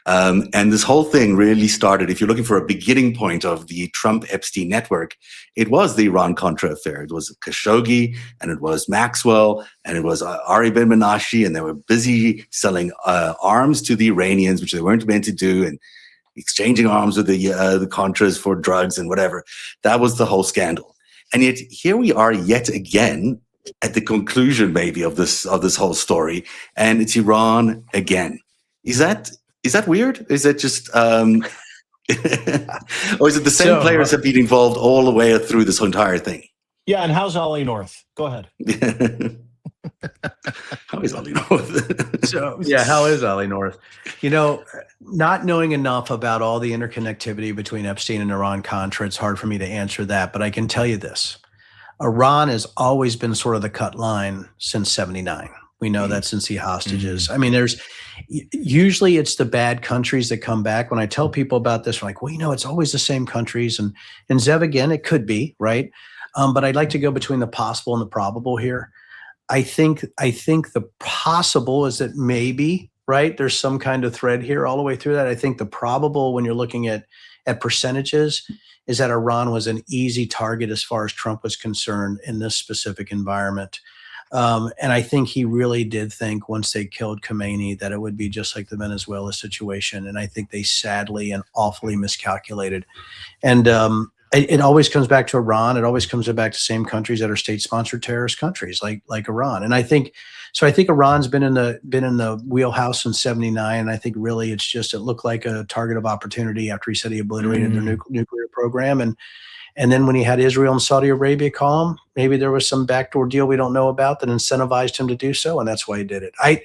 And this whole thing really started, if you're looking for a beginning point of the Trump-Epstein network, it was the Iran-Contra affair. It was Khashoggi, and it was Maxwell, and it was Ari Ben Menashe, and they were busy selling arms to the Iranians, which they weren't meant to do, and exchanging arms with the Contras for drugs and whatever. That was the whole scandal. And yet here we are yet again at the conclusion maybe of this whole story, and it's Iran again. Is that weird? Is that just or is it the same players have been involved all the way through this entire thing? Yeah, and how's Ollie North? Go ahead. How is Ollie North? How is Ollie North? Not knowing enough about all the interconnectivity between Epstein and Iran-Contra, it's hard for me to answer that, but I can tell you this. Iran has always been sort of the cut line since 79. We know that since the hostages. I mean, usually it's the bad countries that come back. When I tell people about this, we're like, well, it's always the same countries. And Zev, again, it could be, right? But I'd like to go between the possible and the probable here. I think the possible is that maybe, right, there's some kind of thread here all the way through that. I think the probable, when you're looking at percentages, is that Iran was an easy target as far as Trump was concerned in this specific environment. And I think he really did think once they killed Khomeini that it would be just like the Venezuela situation. And I think they sadly and awfully miscalculated. And It always comes back to Iran. It always comes back to same countries that are state-sponsored terrorist countries, like Iran. And I think Iran's been in the wheelhouse since '79. And I think really it looked like a target of opportunity after he said he obliterated their nuclear program. And then when he had Israel and Saudi Arabia call him, maybe there was some backdoor deal we don't know about that incentivized him to do so, and that's why he did it. I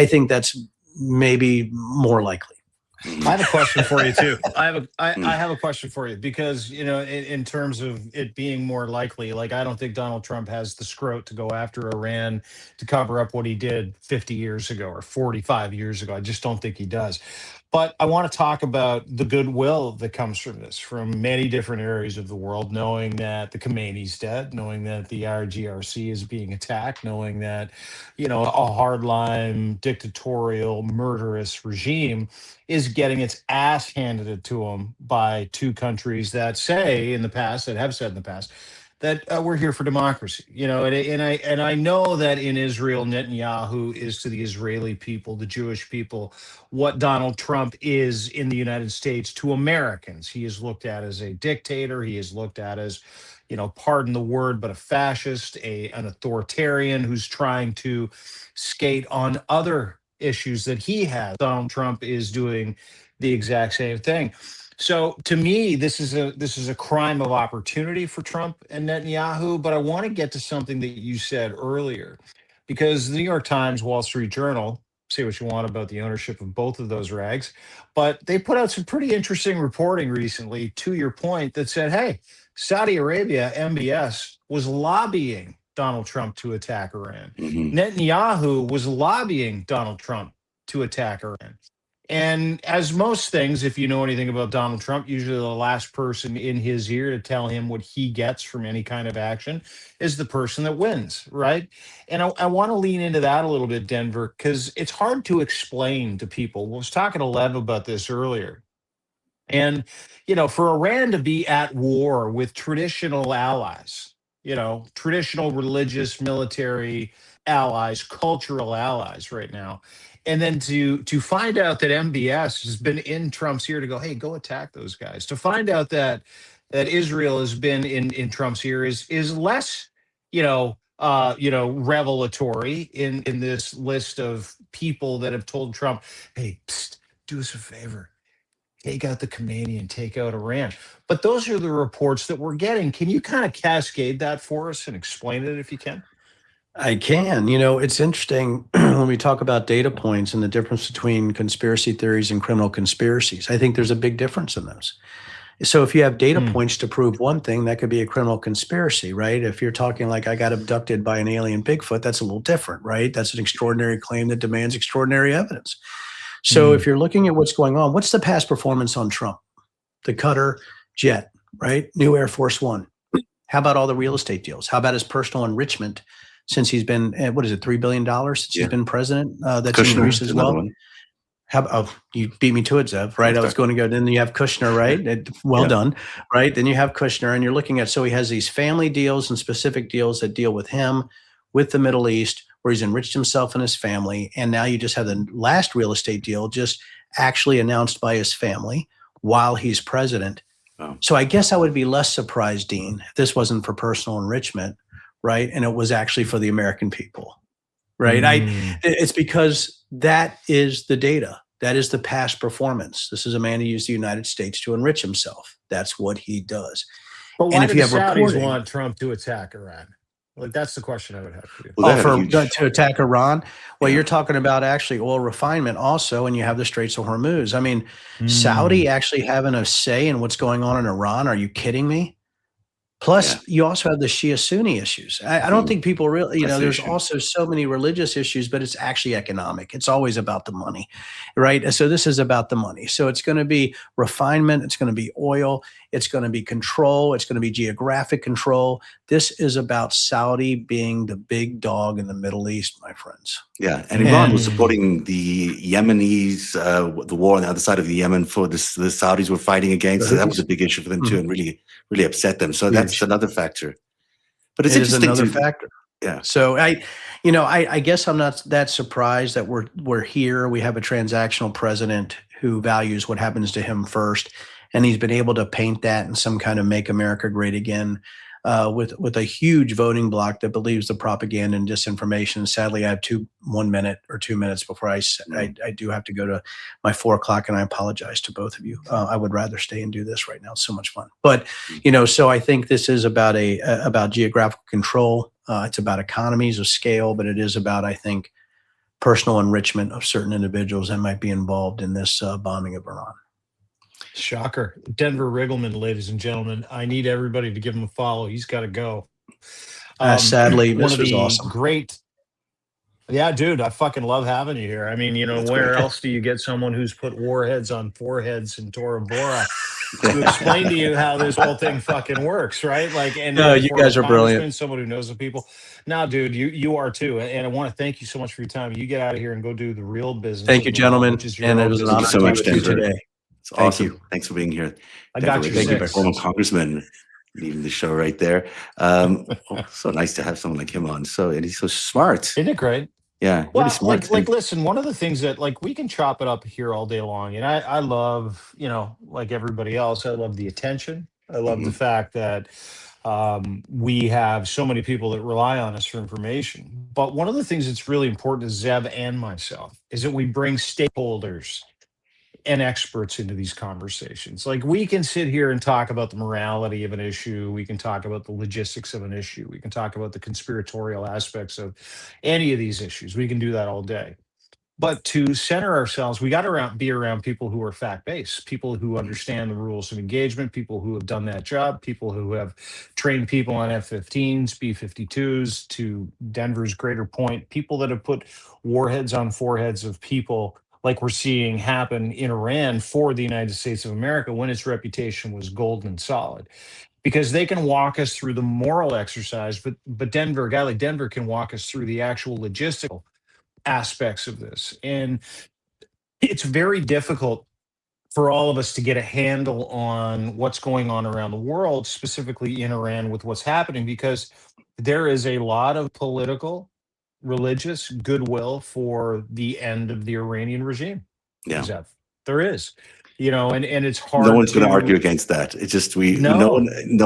think that's maybe more likely. I have a question for you too. I have a question for you because, in terms of it being more likely, like I don't think Donald Trump has the scrote to go after Iran to cover up what he did 50 years ago or 45 years ago. I just don't think he does. But I want to talk about the goodwill that comes from this, from many different areas of the world, knowing that the Khomeini's dead, knowing that the IRGRC is being attacked, knowing that, a hardline, dictatorial, murderous regime is getting its ass handed to them by two countries that have said in the past, that we're here for democracy, and I know that in Israel, Netanyahu is to the Israeli people, the Jewish people, what Donald Trump is in the United States to Americans. He is looked at as a dictator. He is looked at as, pardon the word, but a fascist, an authoritarian who's trying to skate on other issues that he has. Donald Trump is doing the exact same thing. So to me, this is a crime of opportunity for Trump and Netanyahu. But I want to get to something that you said earlier, because the New York Times, Wall Street Journal, say what you want about the ownership of both of those rags, but they put out some pretty interesting reporting recently, to your point, that said, hey, Saudi Arabia, MBS, was lobbying Donald Trump to attack Iran. Netanyahu was lobbying Donald Trump to attack Iran. And as most things, if you know anything about Donald Trump, usually the last person in his ear to tell him what he gets from any kind of action is the person that wins, right? And I want to lean into that a little bit, Denver, because it's hard to explain to people. I was talking to Lev about this earlier. And, for Iran to be at war with traditional allies, traditional religious, military allies, cultural allies right now, and then to find out that MBS has been in Trump's ear to go, hey, go attack those guys. To find out that Israel has been in Trump's ear is less, revelatory in this list of people that have told Trump, hey, do us a favor, take out the Khomeini and take out Iran. But those are the reports that we're getting. Can you kind of cascade that for us and explain it if you can? I can. It's interesting when we talk about data points and the difference between conspiracy theories and criminal conspiracies. I think there's a big difference in those. So if you have data points to prove one thing, that could be a criminal conspiracy, right? If you're talking like I got abducted by an alien Bigfoot, that's a little different, right? That's an extraordinary claim that demands extraordinary evidence. So if you're looking at what's going on, what's the past performance on Trump? The Cutter jet, right? New Air Force One. How about all the real estate deals? How about his personal enrichment since he's been, $3 billion since he's been president? That's increased as well. You beat me to it, Zev, right? I was going to go, then you have Kushner, right? Well done, right? Then you have Kushner and you're looking at, so he has these family deals and specific deals that deal with him, with the Middle East, where he's enriched himself and his family. And now you just have the last real estate deal just actually announced by his family while he's president. Oh. So I guess I would be less surprised, Dean, if this wasn't for personal enrichment, right? And it was actually for the American people, right? It's because that is the data. That is the past performance. This is a man who used the United States to enrich himself. That's what he does. But why do the Saudis want Trump to attack Iran? Like, that's the question I would have for you. To attack Iran? Well, you're talking about actually oil refinement also, and you have the Straits of Hormuz. I mean, Saudi actually having a say in what's going on in Iran. Are you kidding me? Plus, you also have the Shia-Sunni issues. I don't think people really, there's also so many religious issues, but it's actually economic. It's always about the money, right? So this is about the money. So it's going to be refinement. It's going to be oil. It's going to be control. It's going to be geographic control. This is about Saudi being the big dog in the Middle East, my friends. Yeah, and Iran was supporting the Yemenis, the war on the other side of the Yemen for the Saudis were fighting against. So that was a big issue for them too, and really upset them. So that's another factor. But it's interesting another factor. Yeah. So I guess I'm not that surprised that we're here. We have a transactional president who values what happens to him first. and he's been able to paint that in some kind of "Make America Great Again" with a huge voting bloc that believes the propaganda and disinformation. Sadly, I have 1 minute or 2 minutes before I do have to go to my 4 o'clock, and I apologize to both of you. I would rather stay and do this right now. It's so much fun. But, so I think this is about about geographical control. It's about economies of scale, but it is about, I think, personal enrichment of certain individuals that might be involved in this bombing of Iran. Shocker. Denver Riggleman, ladies and gentlemen. I need everybody to give him a follow. He's got to go. Sadly, one this of was the awesome. Great. Yeah, dude, I fucking love having you here. I mean, where else do you get someone who's put warheads on foreheads in Tora Bora to explain to you how this whole thing fucking works, right? Like, and No, you guys are brilliant. Someone who knows the people. Now, dude, you are too. And I want to thank you so much for your time. You get out of here and go do the real business. Thank you, gentlemen. And it was an honor so much, Denver. today. It's awesome. Thanks for being here. I got you. Denver, former congressman, leading the show right there. So nice to have someone like him on. And he's so smart. Isn't it great? Yeah. Well, really smart. like, listen, one of the things that, like, we can chop it up here all day long. And I love, like everybody else, I love the attention. I love the fact that we have so many people that rely on us for information. But one of the things that's really important to Zeb and myself is that we bring stakeholders and experts into these conversations. Like, we can sit here and talk about the morality of an issue. We can talk about the logistics of an issue. We can talk about the conspiratorial aspects of any of these issues. We can do that all day. But to center ourselves, we got to be around people who are fact-based, people who understand the rules of engagement, people who have done that job, people who have trained people on F-15s, B-52s, to Denver's greater point, people that have put warheads on foreheads of people like we're seeing happen in Iran for the United States of America when its reputation was golden and solid. Because they can walk us through the moral exercise, but Denver, a guy like Denver can walk us through the actual logistical aspects of this. And it's very difficult for all of us to get a handle on what's going on around the world, specifically in Iran with what's happening, because there is a lot of political, religious goodwill for the end of the Iranian regime. Yeah. There is. And it's hard. No one's going to argue against that. It's just no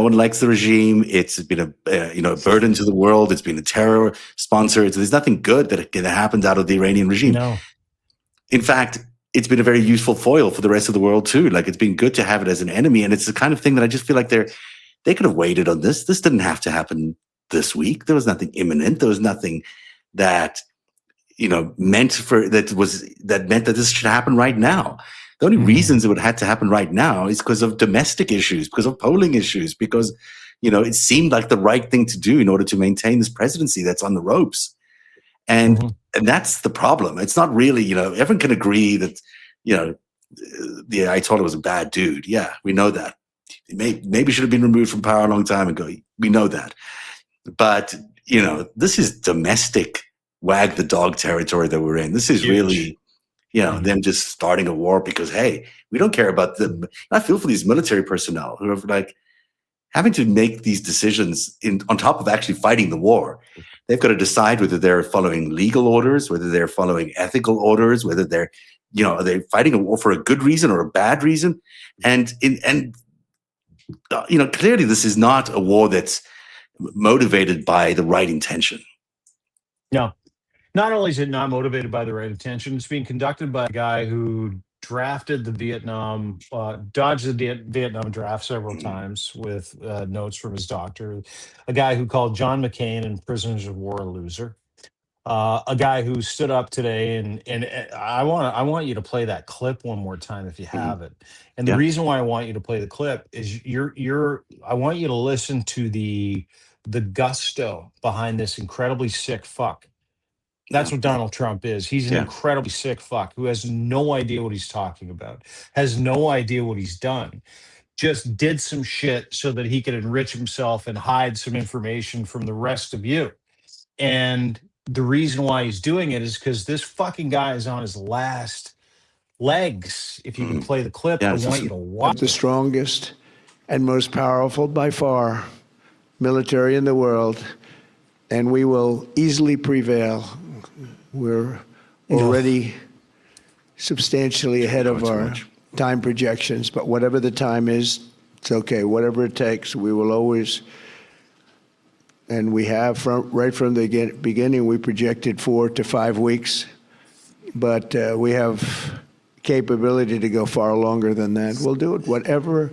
one likes the regime. It's been a burden to the world. It's been a terror sponsor. There's nothing good that happens out of the Iranian regime. No. In fact, it's been a very useful foil for the rest of the world too. Like, it's been good to have it as an enemy, and it's the kind of thing that I just feel like they could have waited on this. This didn't have to happen this week. There was nothing imminent. There was nothing that meant that this should happen right now. The only reasons it would have to happen right now is because of domestic issues, because of polling issues, because, it seemed like the right thing to do in order to maintain this presidency that's on the ropes. And that's the problem. It's not really, everyone can agree that, the Ayatollah was a bad dude. Yeah, we know that. Maybe should have been removed from power a long time ago. We know that. But, this is domestic wag the dog territory that we're in. This is really... them just starting a war because, hey, we don't care about them. I feel for these military personnel who are like having to make these decisions on top of actually fighting the war. They've got to decide whether they're following legal orders, whether they're following ethical orders, whether they're, are they fighting a war for a good reason or a bad reason? And clearly this is not a war that's motivated by the right intention. No. Not only is it not motivated by the right intention, it's being conducted by a guy who drafted the dodged the Vietnam draft several times with notes from his doctor. A guy who called John McCain and prisoners of war a loser. A guy who stood up today, and I want you to play that clip one more time if you have it. And the reason why I want you to play the clip is I want you to listen to the gusto behind this incredibly sick fuck. That's what Donald Trump is. He's an incredibly sick fuck who has no idea what he's talking about, has no idea what he's done, just did some shit so that he could enrich himself and hide some information from the rest of you. And the reason why he's doing it is because this fucking guy is on his last legs. If you can play the clip, I want you to watch the strongest and most powerful by far military in the world, and we will easily prevail. We're already substantially ahead of our time projections, but whatever the time is, it's okay. Whatever it takes, we will always, and we have right from the beginning, we projected 4 to 5 weeks, but we have capability to go far longer than that. We'll do it. Whatever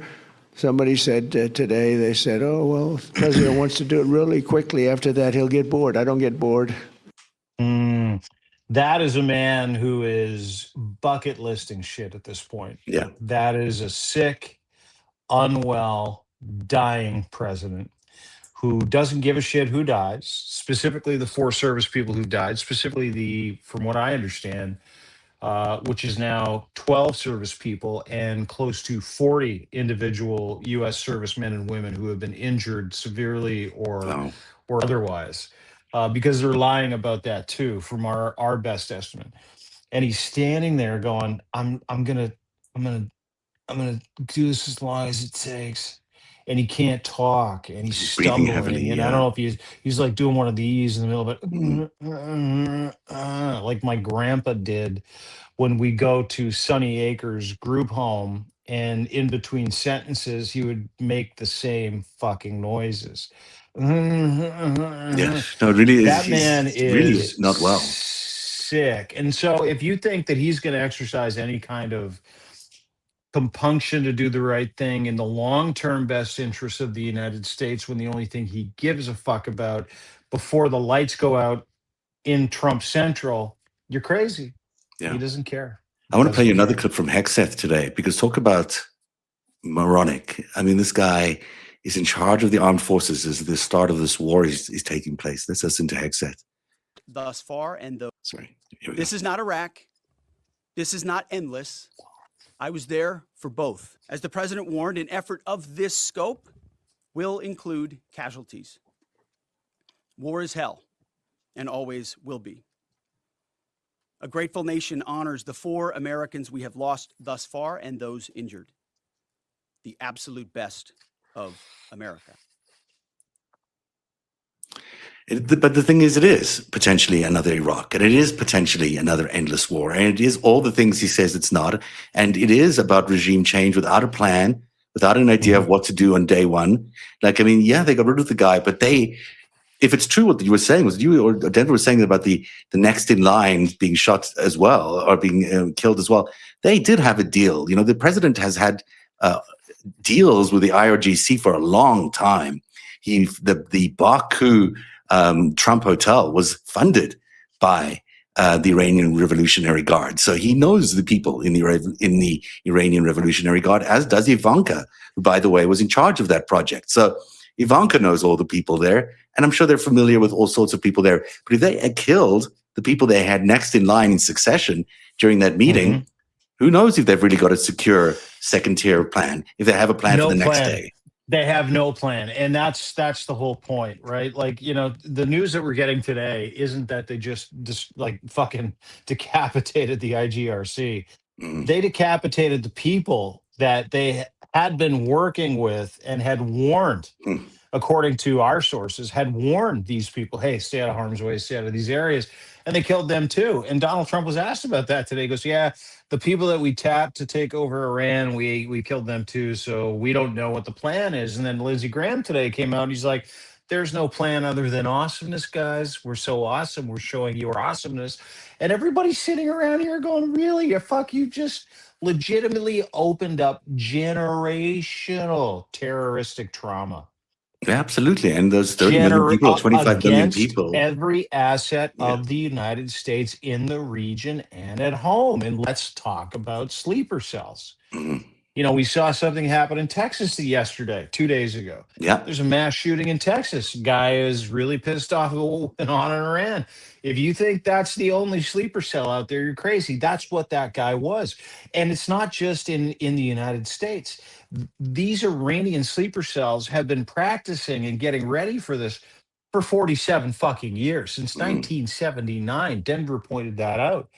somebody said today, they said, oh, well, if the president wants to do it really quickly. After that, he'll get bored. I don't get bored. That is a man who is bucket listing shit at this point. Yeah. That is a sick, unwell, dying president who doesn't give a shit who dies, specifically the 4 service people who died, specifically from what I understand, which is now 12 service people and close to 40 individual U.S. servicemen and women who have been injured severely or otherwise, because they're lying about that too, from our best estimate. And he's standing there going, I'm gonna do this as long as it takes. And he can't talk, and he's breathing stumbling. heavily, And I don't know if he's like doing one of these in the middle of it, like my grandpa did when we go to Sunny Acres group home, and in between sentences, he would make the same fucking noises. Yeah, no, it really is. That man is really not well. Sick. And so if you think that he's going to exercise any kind of compunction to do the right thing in the long-term best interest of the United States, when the only thing he gives a fuck about before the lights go out in Trump Central, you're crazy. Yeah. He doesn't care. I want to play you another clip from Hexeth today, because talk about moronic. I mean, this guy is in charge of the armed forces as the start of this war is taking place. Let's listen to Hexeth. Thus far, and Sorry. this is not Iraq. This is not endless. I was there for both. As the president warned, an effort of this scope will include casualties. War is hell, and always will be. A grateful nation honors the 4 Americans we have lost thus far and those injured. The absolute best of America. But the thing is, it is potentially another Iraq, and it is potentially another endless war, and it is all the things he says it's not, and it is about regime change without a plan, without an idea of what to do on day one. Like, I mean, yeah, they got rid of the guy, but if it's true what you were saying, was you or Denver was saying about the next in line being shot as well, or being killed as well, they did have a deal. You know, the president has had deals with the IRGC for a long time. The Baku Trump Hotel was funded by the Iranian Revolutionary Guard. So he knows the people in the Iranian Revolutionary Guard, as does Ivanka, who, by the way, was in charge of that project. So Ivanka knows all the people there, and I'm sure they're familiar with all sorts of people there. But if they had killed the people they had next in line in succession during that meeting, who knows if they've really got a secure second-tier plan, if they have a plan for the next day. They have no plan. And that's the whole point, right? Like, you know, the news that we're getting today isn't that they just like fucking decapitated the IGRC. They decapitated the people that they had been working with and had warned, according to our sources, had warned these people, hey, stay out of harm's way, stay out of these areas. And they killed them too. And Donald Trump was asked about that today. He goes, yeah, the people that we tapped to take over Iran, we killed them too. So we don't know what the plan is. And then Lindsey Graham today came out and he's like, there's no plan other than awesomeness, guys. We're so awesome. We're showing you our awesomeness. And everybody's sitting around here going, really? You just legitimately opened up generational terroristic trauma. Yeah, absolutely. And those 30 million people, 25 million people. Every asset of the United States in the region and at home. And let's talk about sleeper cells. You know, we saw something happen in Texas yesterday, 2 days ago. Yeah. There's a mass shooting in Texas. Guy is really pissed off at what went on in Iran. If you think that's the only sleeper cell out there, you're crazy. That's what that guy was. And it's not just in the United States. These Iranian sleeper cells have been practicing and getting ready for this for 47 fucking years, since 1979. Denver pointed that out.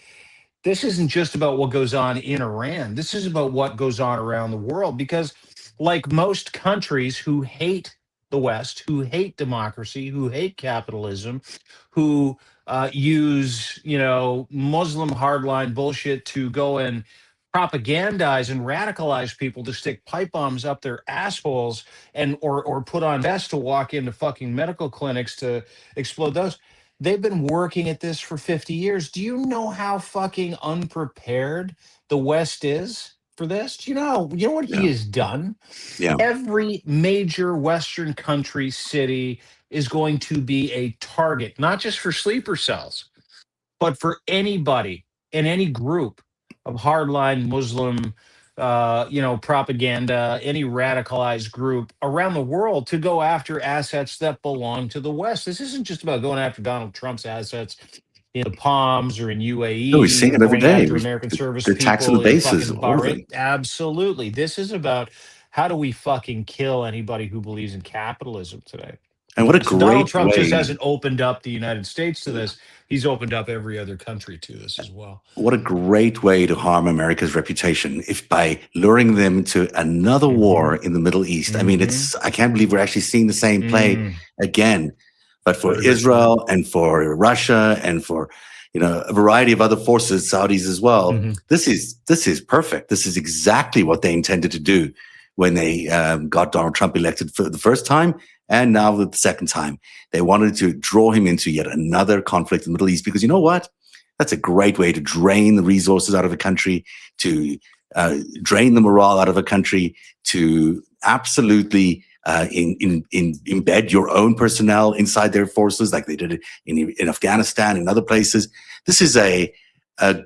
This isn't just about what goes on in Iran. This is about what goes on around the world, because like most countries who hate the West, who hate democracy, who hate capitalism, who use, you know, Muslim hardline bullshit to go and propagandize and radicalize people to stick pipe bombs up their assholes and or put on vests to walk into fucking medical clinics to explode those. They've been working at this for 50 years. Do you know how fucking unprepared the West is for this? Do you know what he has done? Yeah. Every major Western country city is going to be a target, not just for sleeper cells, but for anybody in any group of hardline Muslim, propaganda, any radicalized group around the world to go after assets that belong to the West. This isn't just about going after Donald Trump's assets in the Palms or in UAE. No, we're seeing it every going day. after American service They're people taxing the in bases, fucking all of Bahrain. them. Absolutely. This is about how do we fucking kill anybody who believes in capitalism today. And what a So Donald great Trump way. just hasn't opened up the United States to this. He's opened up every other country to this as well. What a great way to harm America's reputation if by luring them to another war in the Middle East. I mean, I can't believe we're actually seeing the same play again. But for Israel and for Russia and for a variety of other forces, Saudis as well, this is perfect. This is exactly what they intended to do when they got Donald Trump elected for the first time. And now the second time, they wanted to draw him into yet another conflict in the Middle East, because you know what? That's a great way to drain the resources out of a country, to drain the morale out of a country, to absolutely embed your own personnel inside their forces, like they did in Afghanistan and other places. This is a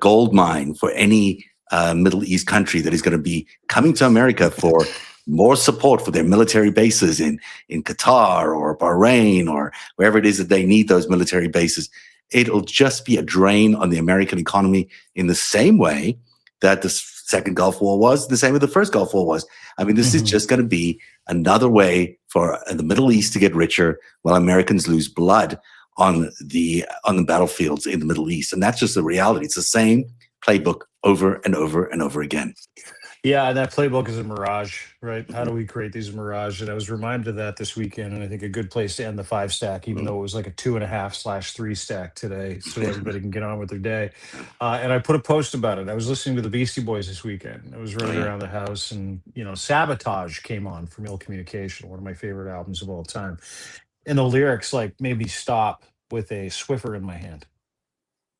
gold mine for any Middle East country that is going to be coming to America for more support for their military bases in Qatar or Bahrain or wherever it is that they need those military bases. It'll just be a drain on the American economy in the same way that the second Gulf War was, the same way the first Gulf War was. I mean, this is just going to be another way for the Middle East to get richer while Americans lose blood on the battlefields in the Middle East. And that's just the reality. It's the same playbook over and over and over again. Yeah, and that playbook is a mirage, right? How do we create these mirage? And I was reminded of that this weekend, and I think a good place to end the 5-stack, even though it was like a 2.5/3 stack today, so everybody can get on with their day. And I put a post about it. I was listening to the Beastie Boys this weekend. I was running around the house, and Sabotage came on from Ill Communication, one of my favorite albums of all time. And the lyrics made me stop with a Swiffer in my hand,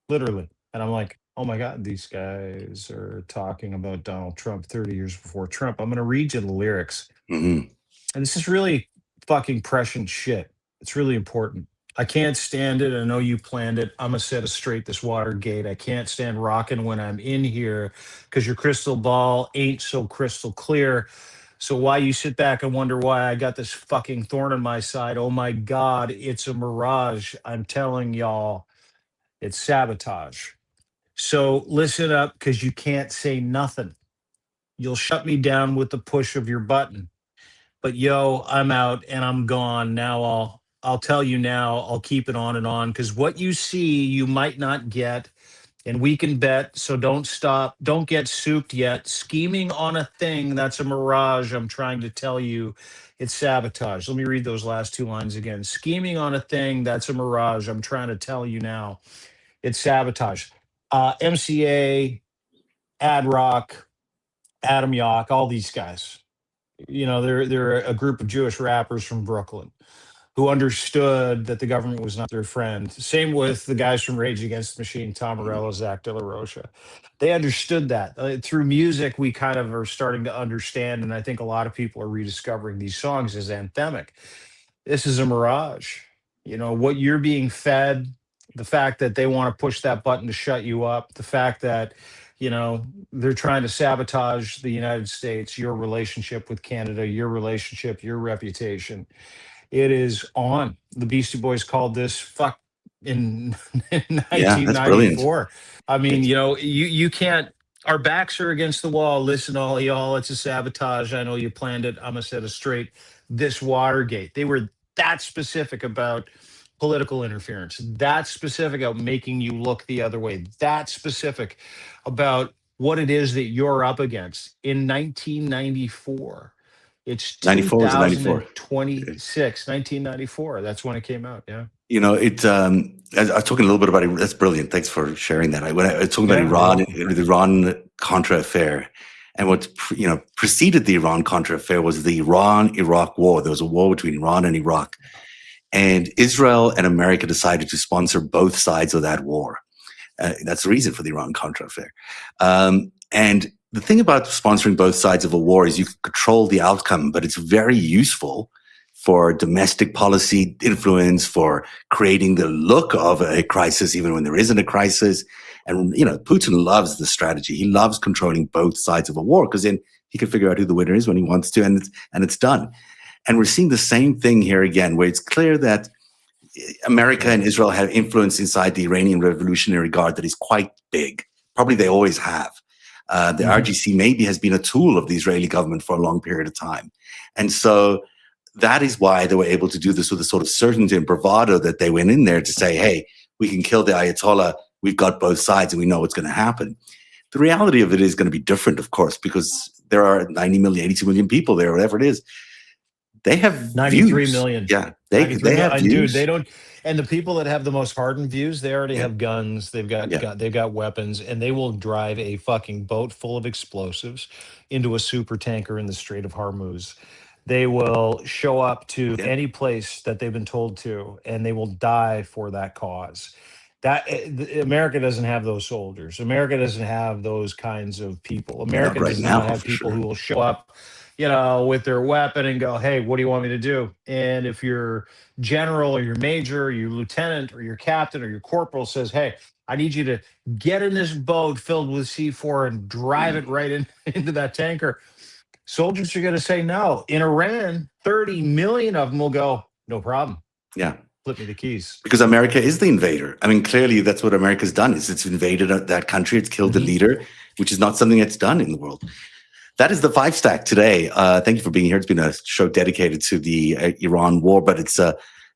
literally. And I'm like, oh my God, these guys are talking about Donald Trump 30 years before Trump. I'm going to read you the lyrics. And this is really fucking prescient shit. It's really important. I can't stand it. I know you planned it. I'm going to set us straight this Watergate. I can't stand rocking when I'm in here because your crystal ball ain't so crystal clear. So why you sit back and wonder why I got this fucking thorn in my side? Oh my God, it's a mirage. I'm telling y'all, it's sabotage. So listen up, because you can't say nothing. You'll shut me down with the push of your button. But yo, I'm out and I'm gone. Now I'll tell you now, I'll keep it on and on, because what you see, you might not get. And we can bet, so don't stop. Don't get souped yet. Scheming on a thing that's a mirage, I'm trying to tell you, it's sabotage. Let me read those last two lines again. Scheming on a thing that's a mirage, I'm trying to tell you now, it's sabotage. MCA, Ad Rock, Adam Yauch, all these guys. They're a group of Jewish rappers from Brooklyn who understood that the government was not their friend. Same with the guys from Rage Against the Machine, Tom Morello, Zach De La Rocha. They understood that. Through music, we kind of are starting to understand, and I think a lot of people are rediscovering these songs as anthemic. This is a mirage. What you're being fed, the fact that they want to push that button to shut you up, the fact that, they're trying to sabotage the United States, your relationship with Canada, your relationship, your reputation. It is on. The Beastie Boys called this fuck in 1994. I mean, you can't, our backs are against the wall. Listen, all y'all, it's a sabotage. I know you planned it. I'm going to set it straight. This Watergate. They were that specific about political interference, that specific about making you look the other way, that specific about what it is that you're up against. In 1994, it's 2026, 1994. That's when it came out. Yeah. I was talking a little bit about it. That's brilliant. Thanks for sharing that. When I was talking about Iran Contra affair. And what preceded the Iran-Contra affair was the Iran-Iraq war. There was a war between Iran and Iraq. And Israel and America decided to sponsor both sides of that war. That's the reason for the Iran-Contra affair. And the thing about sponsoring both sides of a war is you can control the outcome, but it's very useful for domestic policy influence, for creating the look of a crisis, even when there isn't a crisis. And, Putin loves the strategy. He loves controlling both sides of a war because then he can figure out who the winner is when he wants to, and it's done. And we're seeing the same thing here again, where it's clear that America and Israel have influence inside the Iranian Revolutionary Guard that is quite big. Probably they always have. The RGC maybe has been a tool of the Israeli government for a long period of time. And so that is why they were able to do this with a sort of certainty and bravado that they went in there to say, hey, we can kill the Ayatollah. We've got both sides and we know what's going to happen. The reality of it is going to be different, of course, because there are 90 million, 82 million people there, whatever it is. They have 93 views. million. Yeah, they have views. Dude, they don't. And the people that have the most hardened views, they already have guns. They've got weapons, and they will drive a fucking boat full of explosives into a super tanker in the Strait of Hormuz. They will show up to any place that they've been told to, and they will die for that cause. America doesn't have those soldiers. America doesn't have those kinds of people. America does not have people who will show up, with their weapon and go, hey, what do you want me to do? And if your general or your major, or your lieutenant or your captain or your corporal says, hey, I need you to get in this boat filled with C4 and drive it right into that tanker, soldiers are going to say no. In Iran, 30 million of them will go, no problem. Yeah. Flip me the keys. Because America is the invader. I mean, clearly that's what America's done is it's invaded that country. It's killed the leader, which is not something that's done in the world. That is the FiveStack today. Thank you for being here. It's been a show dedicated to the Iran war, but it's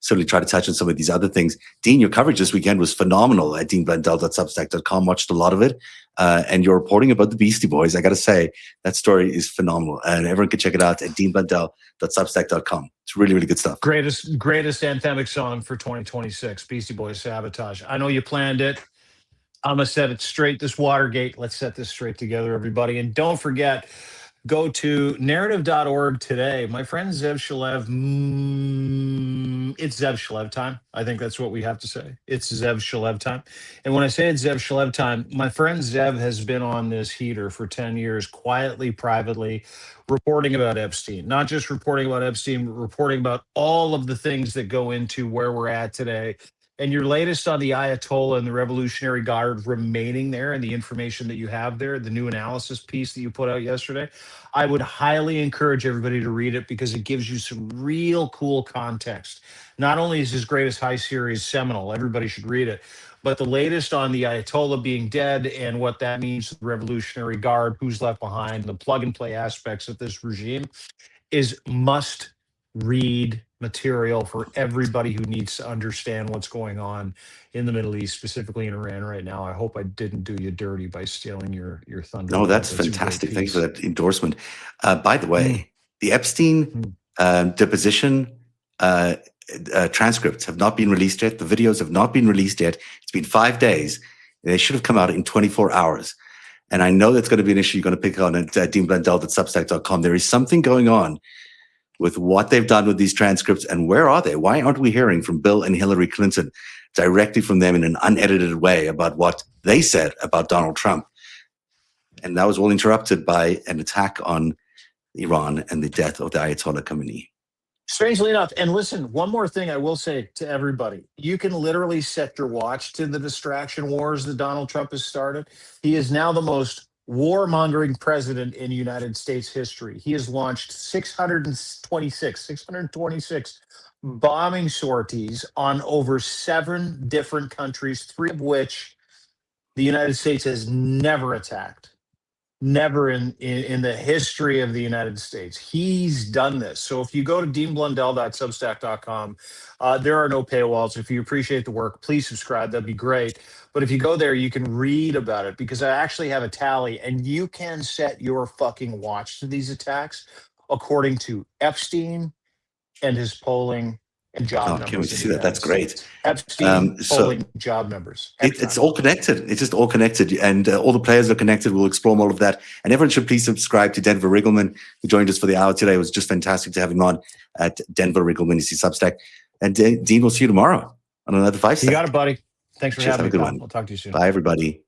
certainly try to touch on some of these other things. Dean, your coverage this weekend was phenomenal at deanblendell.substack.com. Watched a lot of it. And your reporting about the Beastie Boys, I got to say, that story is phenomenal. And everyone can check it out at deanblendell.substack.com. It's really, really good stuff. Greatest anthemic song for 2026, Beastie Boys, Sabotage. I know you planned it. I'm going to set it straight. This Watergate, let's set this straight together, everybody. And don't forget, go to narrative.org today. My friend Zev Shalev, it's Zev Shalev time. I think that's what we have to say. It's Zev Shalev time. And when I say it's Zev Shalev time, my friend Zev has been on this heater for 10 years, quietly, privately, reporting about Epstein. Not just reporting about Epstein, but reporting about all of the things that go into where we're at today. And your latest on the Ayatollah and the Revolutionary Guard remaining there and the information that you have there, the new analysis piece that you put out yesterday, I would highly encourage everybody to read it because it gives you some real cool context. Not only is his Greatest High series seminal, everybody should read it, but the latest on the Ayatollah being dead and what that means to the Revolutionary Guard, who's left behind, the plug-and-play aspects of this regime is must-read material for everybody who needs to understand what's going on in the Middle East, specifically in Iran right now. I hope I didn't do you dirty by stealing your thunder. No, that's fantastic. Thanks for that endorsement. By the way, the Epstein deposition transcripts have not been released yet. The videos have not been released yet. It's been 5 days. They should have come out in 24 hours. And I know that's going to be an issue you're going to pick on at deanblendell.substack.com. There is something going on with what they've done with these transcripts, and where are they? Why aren't we hearing from Bill and Hillary Clinton directly from them in an unedited way about what they said about Donald Trump? And that was all interrupted by an attack on Iran and the death of the Ayatollah Khamenei. Strangely enough, and listen, one more thing I will say to everybody. You can literally set your watch to the distraction wars that Donald Trump has started. He is now the most warmongering president in United States history. He has launched 626 bombing sorties on over 7 different countries, 3 of which the United States has never attacked. Never in the history of the United States. He's done this. So if you go to deanblendell.substack.com, there are no paywalls. If you appreciate the work, please subscribe. That'd be great. But if you go there, you can read about it because I actually have a tally, and you can set your fucking watch to these attacks according to Epstein and his polling and job Oh, members. can't wait to in see the that. That's United great. States. Epstein So- polling job members. It's all connected. It's just all connected. And all the players are connected. We'll explore all of that. And everyone should please subscribe to Denver Riggleman, who joined us for the hour today. It was just fantastic to have him on at Denver Riggleman. You see Substack. And Dean, we'll see you tomorrow on another FiveStack. You got it, buddy. Thanks for Cheers, having have a me, good pal. one. We'll talk to you soon. Bye, everybody.